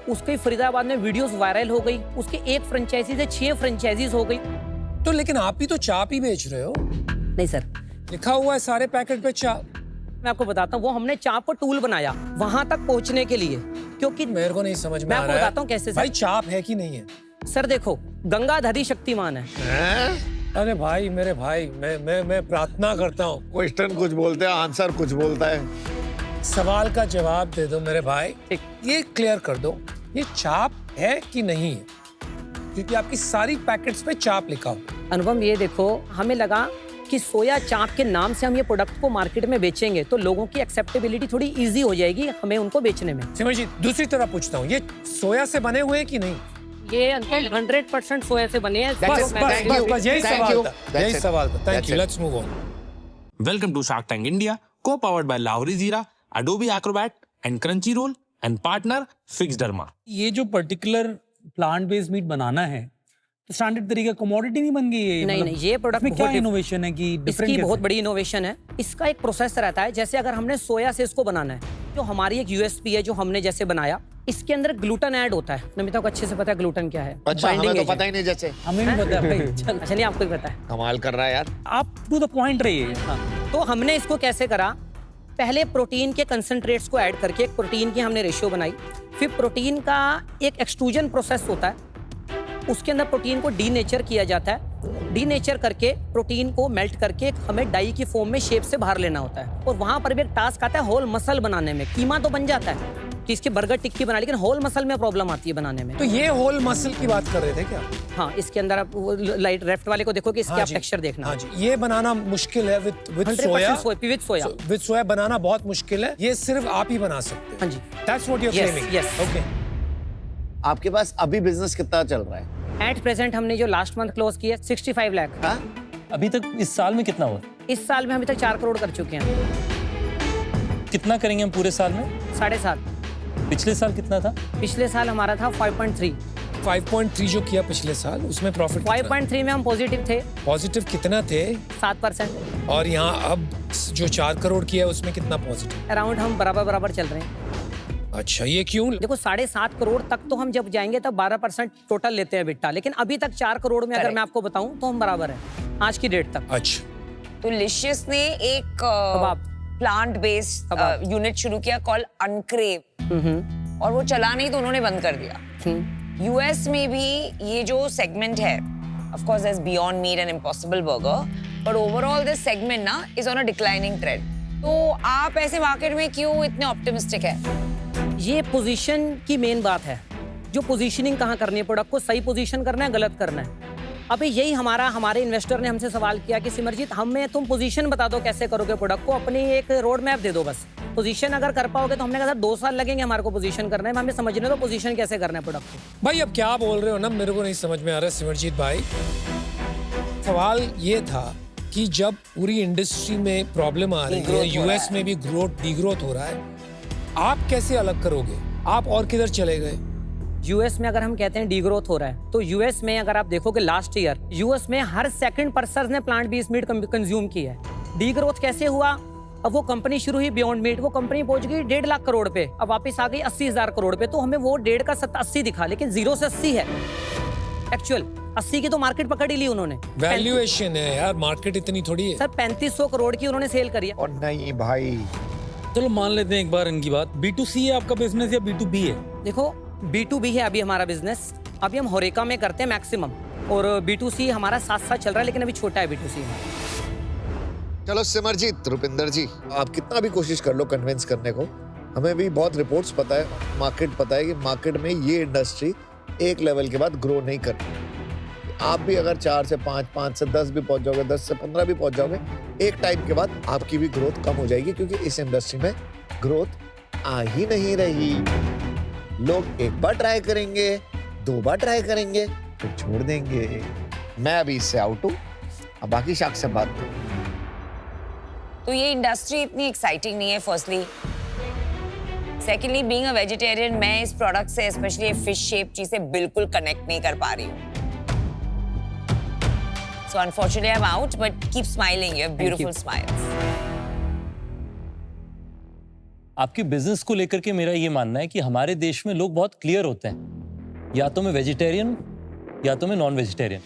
उसके फरीदाबाद में वीडियोस वायरल हो गई। उसके 1 फ्रेंचाइजी से 6 फ्रेंचाइजीज हो गई। तो लेकिन आप भी तो चाप ही बेच रहे हो। नहीं सर, लिखा हुआ है सारे पैकेट पे चाप। मैं आपको बताता हूँ, वो हमने चाप को टूल बनाया वहां तक पहुंचने के लिए। क्योंकि मेरे को नहीं समझ में मैं आ आपको रहा है बताता हूँ कैसे भाई, चाप है कि नहीं है? सर देखो, गंगाधरी शक्तिमान है। अरे भाई, मेरे भाई, मैं प्रार्थना करता हूँ, क्वेश्चन कुछ बोलते हैं, आंसर कुछ बोलता है। सवाल का जवाब दे दो मेरे भाई। ठीक। ये क्लियर कर दो, ये चाप है कि नहीं है? क्योंकि आपकी सारी पैकेट्स पे चाप लिखा हो। अनुपम ये देखो, हमें लगा कि सोया चाप के नाम से हम ये प्रोडक्ट को मार्केट में बेचेंगे तो लोगों की एक्सेप्टेबिलिटी थोड़ी इजी हो जाएगी हमें उनको बेचने में। सिमरजीत, दूसरी तरह पूछता हूँ, ये सोया से बने हुए हैं कि नहीं? ये 100% सोया से बने हैं। बस यही सवाल था, यही सवाल था। Thank That's you, it. Let's move on. Welcome to Shark Tank India, co-powered by Lowry Zira, Adobe Acrobat and Crunchyroll and partner Fixderma. ये जो पर्टिकुलर प्लांट बेस्ड मीट बनाना है तो स्टैंडर्ड तरीका कमोडिटी नहीं बन गई है? नहीं नहीं, ये प्रोडक्ट में क्या इनोवेशन है कि डिफरेंट? इसकी बहुत बड़ी इनोवेशन है। इसका एक प्रोसेस रहता है, जैसे अगर हमने सोया से इसको बनाना है, जो हमारी एक यूएसपी है जो हमने जैसे बनाया, इसके अंदर ग्लूटेन ऐड होता है। नमिता को अच्छे से पता है ग्लूटेन क्या है। अच्छा, हमें तो Binding पता ही नहीं जैसे। हमें भी पता है भाई। agent। अच्छा नहीं, आपको भी पता है। कमाल कर रहा है यार। आप टू द पॉइंट रहिए। तो हमने इसको कैसे करा, पहले प्रोटीन के कंसंट्रेट्स को ऐड करके एक प्रोटीन की हमने रेशियो बनाई, फिर प्रोटीन का एक एक्सट्रूजन प्रोसेस होता है, उसके अंदर प्रोटीन को डीनेचर किया जाता है। डीनेचर करके प्रोटीन को मेल्ट करके हमें डाई की फॉर्म में शेप से बाहर लेना होता है। और वहां पर भी एक टास्क आता है होल मसल बनाने में। कीमा तो बन जाता है कि इसकी बर्गर टिक्की बना, लेकिन होल मसल में प्रॉब्लम आती है बनाने में। तो ये होल मसल की बात कर रहे थे क्या? हाँ, इसके अंदर आप लाइट लेफ्ट वाले को देखो कि इसके हाँ आप जी, टेक्सचर देखना। हाँ जी, ये बनाना मुश्किल है विद 100% सोया। विद सोया बनाना बहुत मुश्किल है, ये सिर्फ आप ही बना सकते हैं। हाँ जी, that's what you are Yes, claiming. yes. Okay. आपके पास अभी बिजनेस कितना चल रहा है? एट प्रेजेंट हमने जो लास्ट मंथ क्लोज किया 65 लाख। हाँ? अभी तक इस साल में कितना हुआ? इस साल में अभी तक 4 करोड़ कर चुके हैं। कितना करेंगे हम पूरे साल में? 7.5। पिछले साल कितना था? पिछले साल हमारा था 5.3। 5.3 जो किया पिछले साल, उसमें प्रॉफिट 5.3 में हम पॉजिटिव थे। पॉजिटिव कितना थे? 7%। और यहाँ अब जो 4 करोड़ किया है उसमें कितना पॉजिटिव? अराउंड हम बराबर चल रहे हैं। अच्छा, ये क्यों? देखो 7.5 करोड़ तक तो हम जब जाएंगे तब 12% टोटल लेते हैं बिट्टा, लेकिन अभी तक 4 करोड़ में अगर मैं आपको बताऊं तो हम बराबर हैं आज की डेट तक। अच्छा। तो लिशियस ने एक कबाब प्लांट बेस्ड कबाब। यूनिट शुरू किया कॉल अनक्रेव, और वो चला नहीं तो उन्होंने बंद कर दिया। यूएस में भी ये जो सेगमेंट है, of course there is Beyond Meat and Impossible Burger, but overall this segment ना is on a declining trend. तो आप ऐसे मार्केट में क्यों इतने ऑप्टिमिस्टिक है? ये पोजीशन की मेन बात है, जो पोजीशनिंग कहाँ करनी है, प्रोडक्ट को सही पोजीशन करना है, गलत करना है। अभी यही हमारे इन्वेस्टर ने हमसे सवाल किया कि सिमरजीत हमें तुम पोजीशन बता दो कैसे करोगे प्रोडक्ट को, अपनी एक रोड मैप दे दो बस। पोजीशन अगर कर पाओगे तो हमने कहा 2 साल लगेंगे हमारे को पोजीशन करने में, हमें समझने दो पोजीशन कैसे करना है प्रोडक्ट को। भाई अब क्या बोल रहे हो ना, मेरे को नहीं समझ में आ रहा है सिमरजीत भाई। सवाल ये था कि जब पूरी इंडस्ट्री में प्रॉब्लम आ रही है, यूएस में भी डीग्रोथ हो रहा है, आप कैसे अलग करोगे? आप और किधर चले गए? यूएस में अगर हम कहते हैं डीग्रोथ हो रहा है, तो यूएस में अगर आप देखोगे लास्ट ईयर यूएस में हर सेकंड पर्सन ने प्लांट बेस्ड मीट कंज्यूम किया है। डीग्रोथ कैसे हुआ? अब वो कंपनी शुरू हुई बियॉन्ड मीट, वो कंपनी पहुंच गई 1.5 लाख करोड़ पे, अब वापस आ गई 80,000 करोड़ पे। तो हमें वो 1.5 का 80 दिखा, लेकिन 0 से 80 है एक्चुअल। 80 की तो मार्केट पकड़ ही ली उन्होंने। वैल्यूएशन है यार, मार्केट इतनी थोड़ी है। सर 3500 करोड़ की उन्होंने सेल करी है। और नहीं भाई, चलो मान लेते हैं एक बार इनकी बात। B2C है आपका बिजनेस या B2B है? देखो B2B है अभी हमारा बिजनेस, अभी हम होरेका में करते हैं मैक्सिमम, और B2C हमारा साथ चल रहा है, लेकिन अभी छोटा है B2C में। चलो सिमरजीत, रुपिंदर जी, आप कितना भी कोशिश कर लो कन्विंस करने को, हमें भी बहुत रिपोर्ट्स पता है, मार्केट पता है कि मार्केट में ये इंडस्ट्री एक लेवल के बाद ग्रो नहीं करती। आप भी अगर 4 से 5, 5 से 10 भी पहुंच जाओगे, 10 से 15 भी पहुंच जाओगे, एक टाइम के बाद आपकी भी ग्रोथ कम हो जाएगी, क्योंकि इस इंडस्ट्री में ग्रोथ आ ही नहीं रही। लोग एक बार ट्राई करेंगे, 2 बार ट्राई करेंगे, फिर छोड़ देंगे। मैं अभी इससे आउट हूँ, अब बाकी शाख से बात करूँ। तो ये इंडस्ट्री इतनी एक्साइटिंग नहीं है firstly. Secondly being a vegetarian, मैं इस प्रोडक्ट से स्पेशली फिश शेप चीज से बिल्कुल कनेक्ट नहीं कर पा रही हूँ। So unfortunately I'm out, but keep smiling. You have beautiful smiles. आपके बिजनेस को लेकर के मेरा ये मानना है कि हमारे देश में लोग बहुत क्लियर होते हैं, या तो मैं वेजिटेरियन या तो मैं नॉन वेजिटेरियन।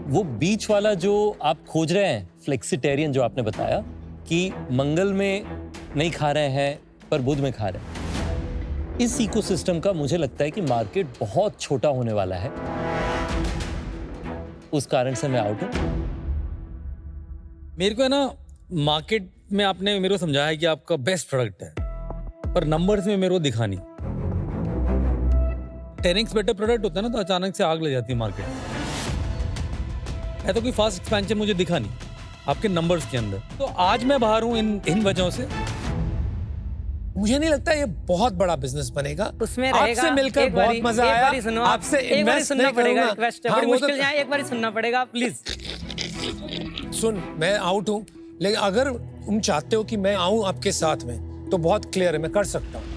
वो बीच वाला जो आप खोज रहे हैं, फ्लेक्सिटेरियन, जो आपने बताया कि मंगल में नहीं खा रहे हैं पर बुध में खा रहे हैं, इस इकोसिस्टम का मुझे लगता है कि मार्केट बहुत छोटा होने वाला है, उस कारण से मैं आउट हूं। मेरे को है ना, मार्केट में आपने मेरे को समझाया कि आपका बेस्ट प्रोडक्ट है, पर नंबर्स में मेरे को दिखा नहीं। 10x बेटर प्रोडक्ट होता है ना, तो अचानक से आग लग जाती है मार्केट में। तो कोई फास्ट एक्सपेंशन मुझे दिखा नहीं आपके नंबर्स के अंदर, तो आज मैं बाहर हूं इन वजहों से। मुझे नहीं लगता ये बहुत बड़ा बिजनेस बनेगा। उसमें आपसे मिलकर बहुत मजा आया। आपसे एक बार सुनना पड़ेगा, रिक्वेस्ट है, बड़ी मुश्किल तो- है, एक बार सुनना पड़ेगा प्लीज। सुन, मैं आउट हूँ, लेकिन अगर तुम चाहते हो कि मैं आऊं आपके साथ में, तो बहुत क्लियर है, मैं कर सकता हूँ।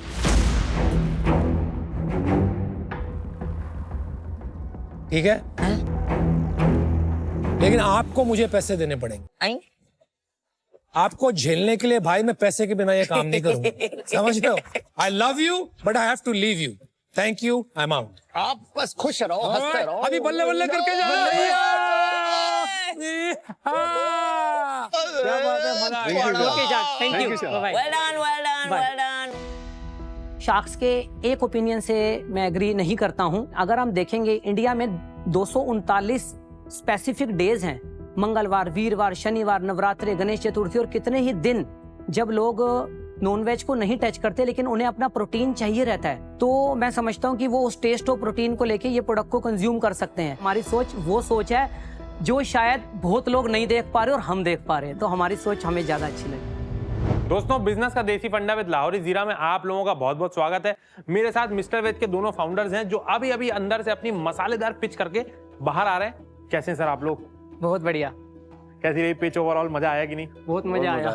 ठीक है? लेकिन आपको मुझे पैसे देने पड़ेंगे। आपको झेलने के लिए भाई मैं पैसे के बिना ये काम नहीं करूंगा। समझ रहे हो? I love you but I have to leave you. Thank you, I am out. आप बस खुश रहो, हंसते रहो। अभी बल्ले बल्ले करके जा। Thank you, bye. Well done, well done, Bye. well done. Sharks के एक ओपिनियन से मैं एग्री नहीं करता हूं। अगर हम देखेंगे इंडिया में 239 स्पेसिफिक डेज हैं, मंगलवार, वीरवार, शनिवार, नवरात्रि, गणेश चतुर्थी, और कितने ही दिन जब लोग नॉनवेज को नहीं टच करते लेकिन उन्हें अपना प्रोटीन चाहिए रहता है। तो मैं समझता हूं कि वो उस टेस्ट और प्रोटीन को लेके ये प्रोडक्ट को कंज्यूम कर सकते हैं। हमारी सोच वो सोच है जो शायद बहुत लोग नहीं देख पा रहे और हम देख पा रहे हैं, तो हमारी सोच हमें ज्यादा अच्छी लगी। दोस्तों, बिजनेस का देसी फंडा विद लाहौरी जीरा में आप लोगों का बहुत बहुत स्वागत है। मेरे साथ मिस्टर वेज के दोनों फाउंडर्स हैं जो अभी अभी अंदर से अपनी मसालेदार पिच करके बाहर आ रहे हैं। कैसे हैं सर आप लोग? बहुत बढ़िया। कैसी रही पिच ओवरऑल? मजा आया कि नहीं? बहुत मजा आया।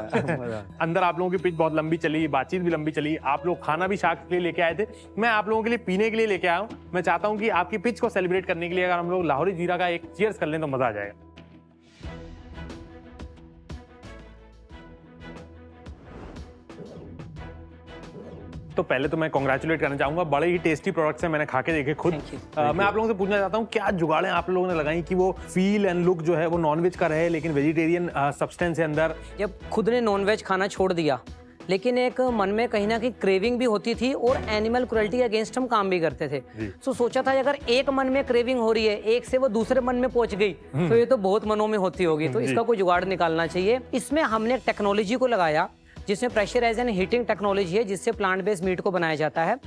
अंदर आप लोगों की पिच बहुत लंबी चली, बातचीत भी लंबी चली। आप लोग खाना भी शार्क के लिए लेके आए थे, मैं आप लोगों के लिए पीने के लिए लेके आया हूँ। मैं चाहता हूँ कि आपकी पिच को सेलिब्रेट करने के लिए अगर हम लोग लाहौरी जीरा का एक चीयर्स कर लें तो मजा आ जाएगा। तो पहले तो मैं कॉन्ग्रेचुलेट करना चाहूंगा, बड़े ही टेस्टी प्रोडक्ट्स हैं, मैंने खा के देखे खुद। मैं आप लोगों से पूछना चाहता हूँ, क्या जुगाड़ें आप लोगों ने लगाई कि वो फील एंड लुक जो है वो नॉनवेज का रहे लेकिन वेजिटेरियन सब्सटेंस है अंदर? जब खुद ने नॉनवेज खाना छोड़ दिया, लेकिन एक मन में कहीं ना कहीं क्रेविंग भी होती थी और एनिमल क्रुएल्टी अगेंस्ट हम काम भी करते थे। तो सोचा था अगर एक मन में क्रेविंग हो रही है, एक से वो दूसरे मन में पहुंच गई तो ये तो बहुत मनों में होती होगी, तो इसका कोई जुगाड़ निकालना चाहिए। इसमें हमने टेक्नोलॉजी को लगाया जिसमें प्रेशराइज एंड हीटिंग टेक्नोलॉजी है, जिससे प्लांट बेस्ड मीट को बनाया जाता है।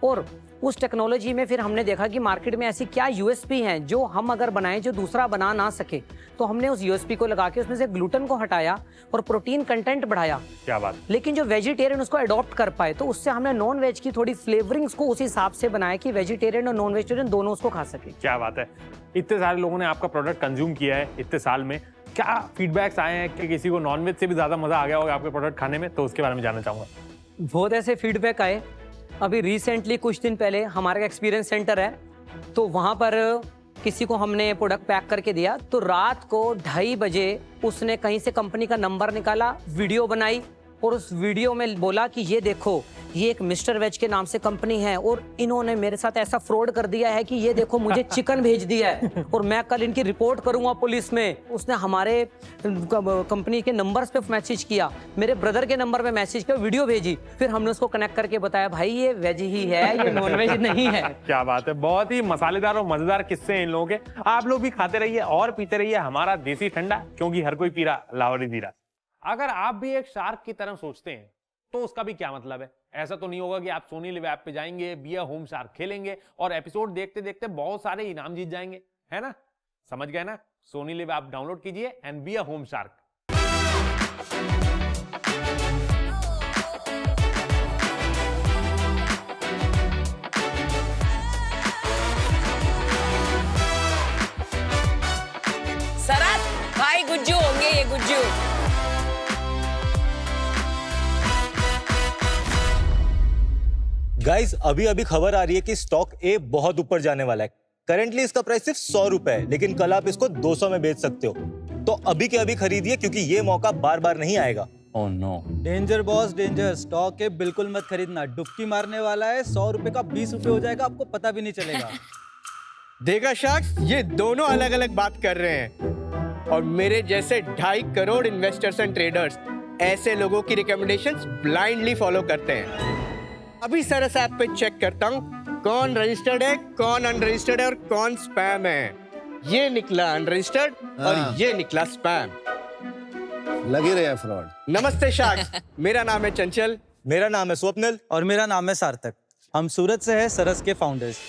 और उस टेक्नोलॉजी में फिर हमने देखा कि मार्केट में ऐसी क्या यूएसपी हैं जो हम अगर बनाएं जो दूसरा बना ना सके, तो हमने उस यूएसपी को लगा के उसमें से ग्लूटेन को हटाया और प्रोटीन कंटेंट बढ़ाया। क्या बात। लेकिन जो वेजिटेरियन उसको अडॉप्ट कर पाए, तो उससे हमने नॉन वेज की थोड़ी फ्लेवरिंग्स को उस हिसाब से बनाया कि वेजिटेरियन और नॉन वेजिटेरियन दोनों उसको खा सके। क्या बात है। इतने सारे लोगों ने आपका प्रोडक्ट कंज्यूम किया है इतने साल में, क्या फीडबैक्स आए हैं कि किसी को नॉनवेज से भी ज्यादा मजा आ गया होगा आपके प्रोडक्ट खाने में? तो उसके बारे में जानना चाहूंगा। बहुत ऐसे फीडबैक आए। अभी रिसेंटली कुछ दिन पहले हमारा एक्सपीरियंस सेंटर है, तो वहाँ पर किसी को हमने प्रोडक्ट पैक करके दिया, तो रात को 2:30 बजे उसने कहीं से कंपनी का नंबर निकाला, वीडियो बनाई और उस वीडियो में बोला कि ये देखो, ये एक मिस्टर वेज के नाम से कंपनी है और इन्होंने मेरे साथ ऐसा फ्रॉड कर दिया है कि ये देखो मुझे चिकन भेज दिया है और मैं कल इनकी रिपोर्ट करूंगा पुलिस में। उसने हमारे कंपनी के नंबर्स पे मैसेज किया, मेरे ब्रदर के नंबर पे मैसेज किया, वीडियो भेजी, फिर हमने उसको कनेक्ट करके बताया भाई ये वेज ही है, ये नॉन वेज नहीं है। क्या बात है, बहुत ही मसालेदार और मजेदार किस्से हैं इन लोगों के। आप लोग भी खाते रहिए और पीते रहिए हमारा देसी ठंडा, क्योंकि हर कोई पी रहा लाहौरी जीरा। अगर आप भी एक शार्क की तरह सोचते हैं तो उसका भी क्या मतलब है? ऐसा तो नहीं होगा कि आप सोनी लिव ऐप पे जाएंगे, बी अ होम शार्क खेलेंगे और एपिसोड देखते देखते बहुत सारे इनाम जीत जाएंगे, है ना? समझ गए ना? सोनी लिव ऐप डाउनलोड कीजिए and be a home shark. सरत भाई गुज्जू होंगे ये गुज्जू। गाइस, अभी अभी खबर आ रही है कि स्टॉक ए बहुत ऊपर जाने वाला है। करेंटली इसका प्राइस सिर्फ 100 रुपए है, लेकिन कल आप इसको 200 में बेच सकते हो। तो अभी के अभी खरीदिए, क्योंकि ये मौका बार बार नहीं आएगा। Oh no. Danger boss danger, stock ए बिल्कुल मत खरीदना, डुबकी मारने वाला है। 100 रुपए का 20 रुपए हो जाएगा, आपको पता भी नहीं चलेगा। देखा शार्क्स, ये दोनों अलग अलग बात कर रहे हैं और मेरे जैसे 2.5 करोड़ इन्वेस्टर्स एंड ट्रेडर्स ऐसे लोगों की रिकमेंडेशंस ब्लाइंडली फॉलो करते हैं। अभी सरस ऐप पे चेक करता हूँ कौन रजिस्टर्ड है, कौन अनरजिस्टर्ड है और कौन स्पैम है। ये निकला अनरजिस्टर्ड और ये निकला स्पैम। लगे रहे फ्रॉड। नमस्ते शाक्स, मेरा नाम है चंचल। मेरा नाम है स्वप्निल। और मेरा नाम है सार्थक। हम सूरत से हैं, सरस के फाउंडर्स।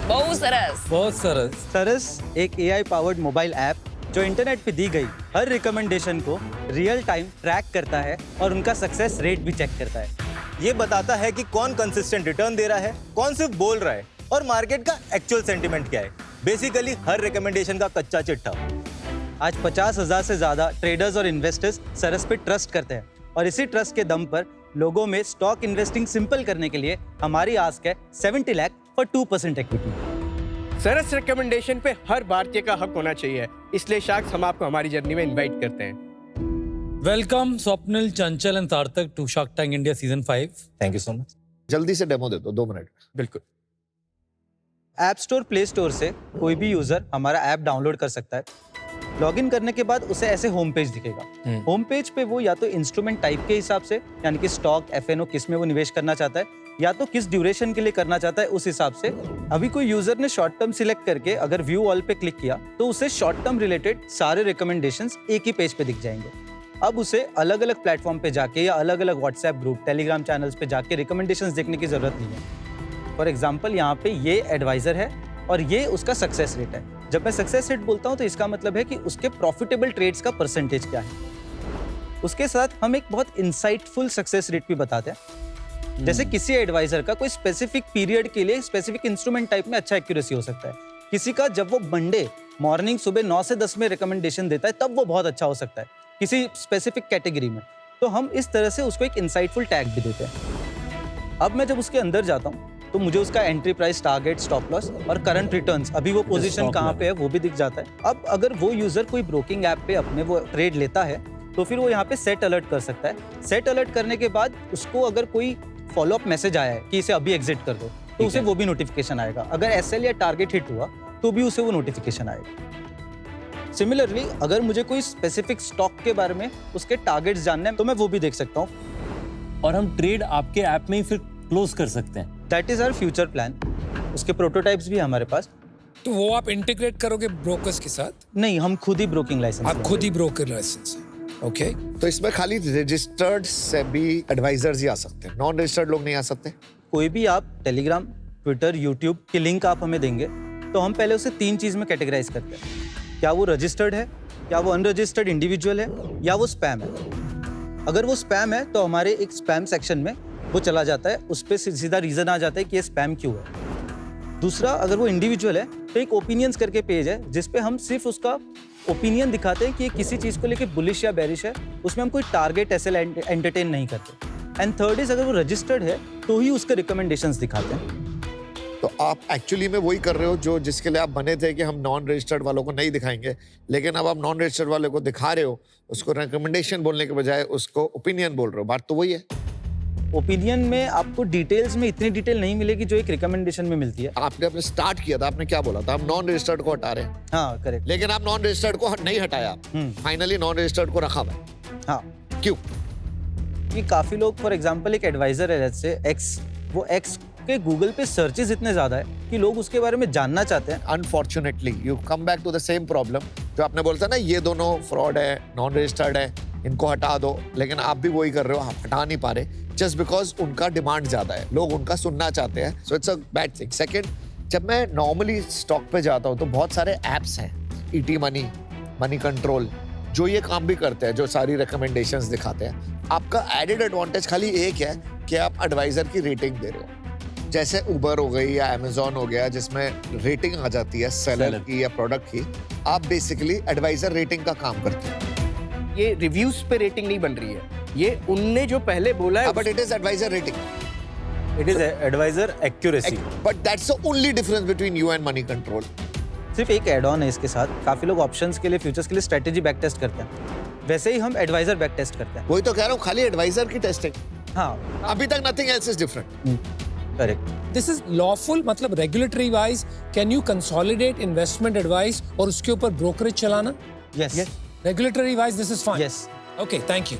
बहुत सरस। बहुत सरस। सरस एक AI पावर्ड मोबाइल ऐप जो इंटरनेट पे दी गई हर रिकमेंडेशन को रियल टाइम ट्रैक करता है और उनका सक्सेस रेट भी चेक करता है। ये बताता है कि कौन कंसिस्टेंट रिटर्न दे रहा है, कौन सिर्फ बोल रहा है और मार्केट का एक्चुअल सेंटिमेंट क्या है। बेसिकली हर रिकमेंडेशन का कच्चा चिट्ठा। आज 50,000 से ज्यादा ट्रेडर्स और इन्वेस्टर्स सरस पे ट्रस्ट करते हैं और इसी ट्रस्ट के दम पर लोगों में स्टॉक इन्वेस्टिंग सिंपल करने के लिए हमारी आस्क है 70 lakh for 2% equity. Saras recommendation पे हर भारतीय का हक होना चाहिए, इसलिए शाक्स हम आपको हमारी जर्नी में इनवाइट करते हैं। Welcome Swapnil, Chanchal and Sarthak to Shark Tank India season 5। Thank you so much. जल्दी से डेमो दे दो, 2 मिनट। बिल्कुल। ऐप स्टोर, प्ले स्टोर से कोई भी यूजर हमारा ऐप डाउनलोड कर सकता है। लॉगिन करने के बाद उसे ऐसे होम पेज दिखेगा। होम पेज पे वो या तो इंस्ट्रूमेंट टाइप के हिसाब से, यानी कि स्टॉक, FNO किस में वो निवेश करना चाहता है, या तो किस ड्यूरेशन के लिए करना चाहता है उस हिसाब से। अभी कोई यूजर ने शॉर्ट टर्म सिलेक्ट करके अगर व्यू ऑल पे क्लिक किया तो उसे शॉर्ट टर्म रिलेटेड सारे रिकमेंडेशंस एक ही पेज पे दिख जाएंगे। अब उसे अलग अलग प्लेटफॉर्म पे जाके या अलग अलग व्हाट्सएप ग्रुप, टेलीग्राम चैनल्स पे जाके रिकमेंडेशंस देखने की जरूरत नहीं है। फॉर एग्जाम्पल यहाँ पे ये एडवाइजर है और ये उसका सक्सेस रेट है। जब मैं सक्सेस रेट बोलता हूँ तो इसका मतलब है कि उसके प्रॉफिटेबल ट्रेड्स का परसेंटेज क्या है। उसके साथ हम एक बहुत इंसाइटफुल सक्सेस रेट भी बताते हैं। जैसे किसी एडवाइजर का कोई स्पेसिफिक पीरियड के लिए स्पेसिफिक इंस्ट्रूमेंट टाइप में अच्छा एक्यूरेसी हो सकता है। किसी का जब वो मंडे मॉर्निंग सुबह 9 से 10 में रिकमेंडेशन देता है तब वो बहुत अच्छा हो सकता है किसी स्पेसिफिक कैटेगरी में। तो हम इस तरह से उसको एक इंसाइटफुल टैग भी देते हैं। अब मैं जब उसके अंदर जाता हूँ तो मुझे उसका entry price, target, stop loss और करंट रिटर्न्स, अभी वो पोजीशन कहाँ पे है वो भी दिख जाता है। अब अगर वो यूजर कोई ब्रोकिंग ऐप पे अपने वो ट्रेड लेता है तो फिर वो यहाँ पे सेट अलर्ट कर सकता है। सेट अलर्ट करने के बाद उसको अगर कोई फॉलोअप मैसेज आया है कि इसे अभी एग्जिट कर दो तो उसे वो भी नोटिफिकेशन आएगा। अगर SL या टारगेट हिट हुआ तो भी उसे वो नोटिफिकेशन आएगा। सिमिलरली अगर मुझे कोई स्पेसिफिक स्टॉक के बारे में उसके टारगेट्स जानने हैं तो मैं वो भी देख सकता हूँ और हम ट्रेड आपके ऐप में ही फिर क्लोज कर सकते हैं। That is our future plan. उसके प्रोटोटाइप्स भी है हमारे पास। तो वो आप इंटीग्रेट करोगे ब्रोकर्स के साथ? नहीं, हम खुद ही ब्रोकिंग लाइसेंस। आप खुद ही ब्रोकर लाइसेंस है। ओके। तो इसमें खाली रजिस्टर्ड से भी एडवाइजर्स ही आ सकते हैं, नॉन रजिस्टर्ड लोग नहीं आ सकते? कोई भी आप टेलीग्राम, ट्विटर, यूट्यूब की लिंक आप हमें देंगे तो हम पहले उसे 3 चीज में कैटेगराइज करते हैं। क्या वो रजिस्टर्ड है, क्या वो अनरजिस्टर्ड इंडिविजुअल है, या वो स्पैम है। अगर वो स्पैम है तो हमारे एक स्पैम सेक्शन में वो चला जाता है, उस पर सीधा रीजन आ जाता है कि ये स्पैम क्यों है। दूसरा, अगर वो इंडिविजुअल है तो एक ओपिनियंस करके पेज है जिसपे हम सिर्फ उसका ओपिनियन दिखाते हैं कि ये किसी चीज को लेके बुलिश या बेरिश है। उसमें हम कोई टारगेट ऐसे एंटरटेन नहीं करते। एंड थर्ड इज, अगर वो रजिस्टर्ड है तो ही उसके रिकमेंडेशंस दिखाते हैं। तो आप एक्चुअली में वही कर रहे हो जो जिसके लिए आप बने थे कि हम नॉन रजिस्टर्ड वालों को नहीं दिखाएंगे, लेकिन अब आप नॉन रजिस्टर्ड वालों को दिखा रहे हो, उसको रिकमेंडेशन बोलने के बजाय उसको ओपिनियन बोल रहे हो। बात तो वही है। ओपिनियन में आपको डिटेल्स में इतनी डिटेल नहीं मिलेगी जो एक रिकमेंडेशन में मिलती है। आपने अपने स्टार्ट किया था, आपने क्या बोला था? हम नॉन रजिस्टर्ड को हटा रहे हैं। हाँ, करेक्ट। लेकिन आप नॉन रजिस्टर्ड को नहीं हटाया, फाइनली नॉन रजिस्टर्ड को रखा हुआ। हाँ, क्यों? कि काफी लोग, फॉर एग्जांपल एक एडवाइजर है जैसे एक्स, वो एक्स के गूगल पे सर्चेस इतने ज्यादा है कि लोग उसके बारे में जानना चाहते हैं। Unfortunately you come back to the same problem जो आपने बोला था ना, ये दोनों फ्रॉड है, नॉन रजिस्टर्ड है, इनको हटा दो। लेकिन आप भी वही कर रहे हो, आप हटा नहीं पा रहे जस्ट बिकॉज उनका डिमांड ज्यादा है, लोग उनका सुनना चाहते हैं। So it's a bad thing. Second, जब मैं नॉर्मली स्टॉक पे जाता हूँ तो बहुत सारे एप्स हैं, ET मनी, मनी कंट्रोल, जो ये काम भी करते हैं, जो सारी रिकमेंडेशंस दिखाते हैं। आपका एडेड एडवांटेज खाली एक है कि आप एडवाइजर की रेटिंग दे रहे हो। जैसे उबर हो गई या अमेजोन हो गया जिसमें रेटिंग आ जाती है सेलर की या प्रोडक्ट की, आप बेसिकली एडवाइजर रेटिंग का काम करते हैं। ये रिव्यूज पे रेटिंग नहीं बन रही है, ये उनने जो पहले बोला है। But it is advisor rating, it is advisor accuracy. But that's the only difference between you and Moneycontrol. सिर्फ एक एड ऑन है इसके साथ। काफी लोग ऑप्शंस के लिए, फ्यूचर्स के लिए स्ट्रेटेजी बैक टेस्ट करते हैं, वैसे ही हम एडवाइजर बैक टेस्ट करते हैं। वही तो कह रहा हूँ, खाली एडवाइजर की टेस्टिंग। हाँ, अभी तक nothing else is different. Correct. This is lawful, मतलब regulatory wise can you consolidate investment advice और उसके ऊपर ब्रोकरेज चलाना? Yes. Regulatory wise this is fine. Yes. Okay, thank you.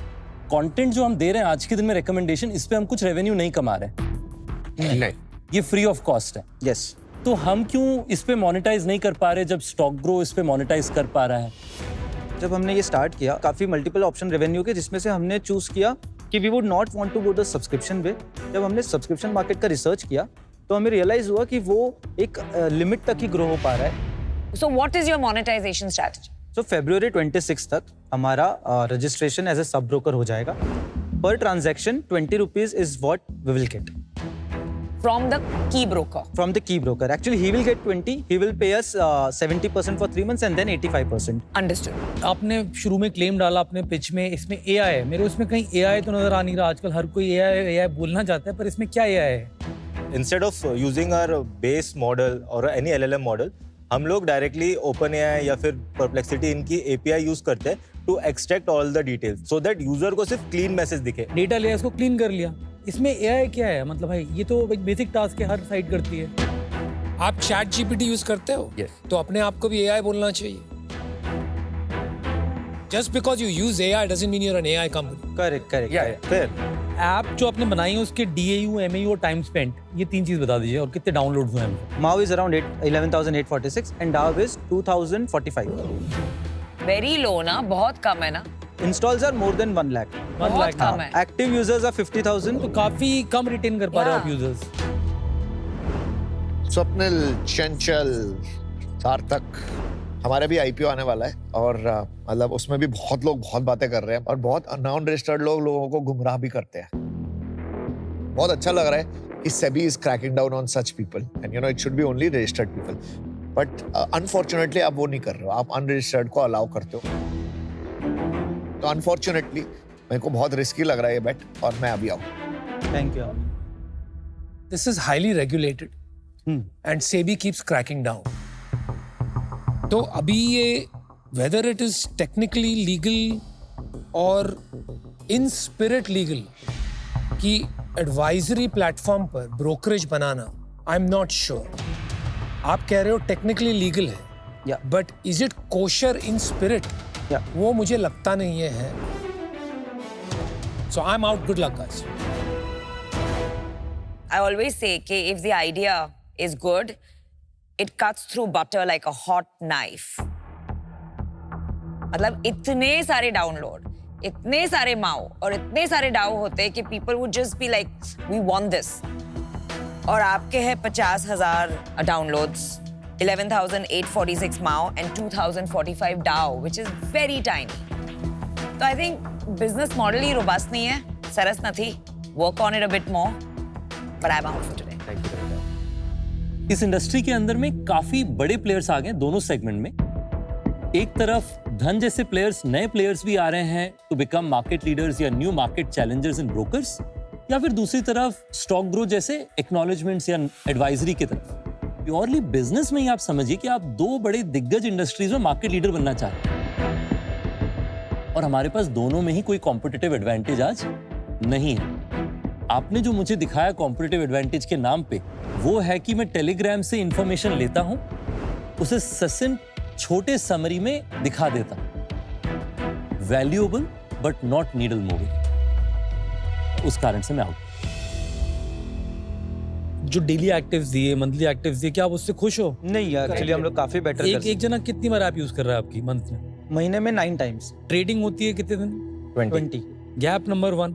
Content जो हम दे रहे हैं आज के दिन में रिकमेंडेशन, इस पे हम कुछ रेवेन्यू नहीं कमा रहे हैं। नहीं, ये फ्री ऑफ कॉस्ट है। यस। तो हम क्यों इस पे मोनेटाइज नहीं कर पा रहे जब स्टॉक ग्रो इस पे मोनेटाइज कर पा रहा है? जब हमने ये स्टार्ट किया काफ़ी मल्टीपल ऑप्शन रेवेन्यू के, जिसमें से हमने चूज़ किया कि we would not want to go the subscription way. जब हमने सब्सक्रिप्शन मार्केट का रिसर्च किया तो हमें रियलाइज हुआ कि वो एक लिमिट तक ही ग्रो हो पा रहा है। So what is your monetization strategy? So February 26 तक हमारा registration as a sub broker हो जाएगा। पर transaction 20 rupees is what we will get From the key broker. from the key broker. Actually, he will get 20. He will pay us 70% for 3 months and then 85%. Understood. आपने शुरू में claim डाला अपने pitch में, इसमें AI है। मेरे उसमें कहीं AI तो नजर आ नहीं रहा। आजकल हर कोई AI बोलना चाहता है, पर इसमें क्या AI है? Instead of using our base model or any LLM model, हम लोग डायरेक्टली OpenAI या फिर Perplexity इनकी API यूज करते हैं to extract all the details so that user को सिर्फ क्लीन मैसेज दिखे। डेटा लिया, इसको क्लीन कर लिया। इसमें AI क्या है? मतलब भाई ये तो एक बेसिक टास्क है, हर साइट करती है। आप चैट जीपीटी यूज करते हो? Yes. तो अपने आप को भी एआई बोलना चाहिए। Just because you use AI doesn't mean you are an AI company. Correct correct Yeah, फिर ऐप जो आपने बनाई है उसके DAU, MAU और टाइम स्पेंट, ये 3 चीज बता दीजिए, और कितने डाउनलोड्स हुए हैं? MAU is around 11,846 and DAU is 2,045. Very low ना, बहुत कम है ना। Installs are more than 1 lakh. बहुत कम है। Active users are 50,000. तो काफी कम रिटेन कर पा रहे हो आप Yeah. यूजर्स। स्वप्निल, चंचल, सार्थक, हमारे भी IPO आने वाला है और मतलब उसमें भी बहुत लोग बहुत बातें कर रहे हैं और बहुत नॉन रजिस्टर्ड लोग लोगों को गुमराह भी करते हैं। बहुत अच्छा लग रहा है कि SEBI is cracking down on such people and you know it should be only registered people. But unfortunately आप वो नहीं कर रहे हो, आप unregistered को अलाउ करते हो। तो अनफॉर्चुनेटली मेरे को बहुत रिस्की लग रहा है ये बेट और मैं अभी आऊँ। Thank you. This is highly regulated and SEBI keeps cracking down. तो अभी ये whether it is technically legal और in spirit legal कि advisory platform पर brokerage banana, I'm not sure. आप कह रहे हो technically legal है, Yeah. but is it kosher in spirit? Yeah. वो मुझे लगता नहीं है। So I'm out. Good luck, guys. I always say कि if the idea is good, it cuts through butter like a hot knife. मतलब इतने सारे डाउनलोड, इतने सारे माओ और इतने सारे डाउ होते हैं कि people would just be like, we want this. और आपके हैं 50,000 डाउनलोड्स, 11,846 माओ and 2,045 डाउ, which is very tiny. तो I think business model he robust नहीं है, सरस नहीं, work on it a bit more, but I'm out for today. इस industry के अंदर में काफी बड़े प्लेयर्स आ गए दोनों सेगमेंट में। एक तरफ धन जैसे प्लेयर्स, नए प्लेयर्स भी आ रहे हैं टू बिकम मार्केट लीडर्स या न्यू मार्केट चैलेंजर्स इन ब्रोकर्स, या फिर दूसरी तरफ स्टॉक ग्रो जैसे एक्नॉलेजमेंट्स या एडवाइजरी की तरफ। प्योरली बिजनेस में ही आप समझिए कि आप दो बड़े दिग्गज इंडस्ट्रीज में मार्केट लीडर बनना चाहते हैं और हमारे पास दोनों में ही कोई कॉम्पिटिटिव एडवांटेज आज नहीं है। आपने जो मुझे दिखाया कॉम्पिटिटिव एडवांटेज के नाम पे, वो है कि मैं टेलीग्राम से इंफॉर्मेशन लेता हूं, उसे ससिंट छोटे समरी में दिखा देता हूं। Valuable but not needle moving. उस कारण से मैं आउट। जो डेली एक्टिव्स दिए, मंथली एक्टिव्स दिए, क्या आप उससे खुश हो? नहीं, एक्चुअली हम लोग काफी बेटर एक जना कितनी बार ऐप यूज कर रहा है आपकी मंथ में? महीने में 9 times. ट्रेडिंग होती है कितने दिन? 20. गैप नंबर 1,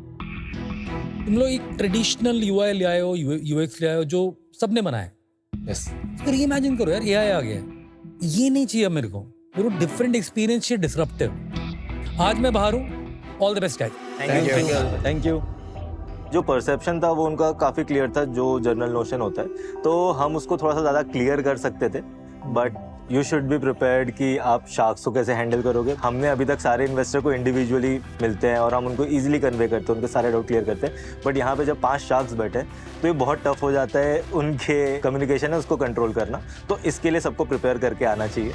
तुम लोग एक ट्रेडिशनल UI ले आए हो, UX ले आए हो, जो सबने बनाया है। यस। फिर ये इमेजिन करो यार, AI आ गया है, ये नहीं चाहिए मेरे को डिफरेंट एक्सपीरियंस चाहिए, डिसरप्टिव। आज मैं बाहर हूँ, all the best guys. Thank you. जो परसेप्शन था वो उनका काफ़ी क्लियर था, जो जनरल नोशन होता है, तो हम उसको थोड़ा सा ज़्यादा क्लियर कर सकते थे। But you should be prepared कि आप शार्क्स को कैसे हैंडल करोगे। हमने अभी तक सारे इन्वेस्टर को इंडिविजुअली मिलते हैं और हम उनको ईजिली कन्वे करते हैं, उनके सारे डाउट क्लियर करते हैं। बट यहाँ पे जब 5 शार्क्स बैठे तो ये बहुत टफ हो जाता है, उनके कम्युनिकेशन है उसको कंट्रोल करना। तो इसके लिए सबको प्रिपेयर करके आना चाहिए।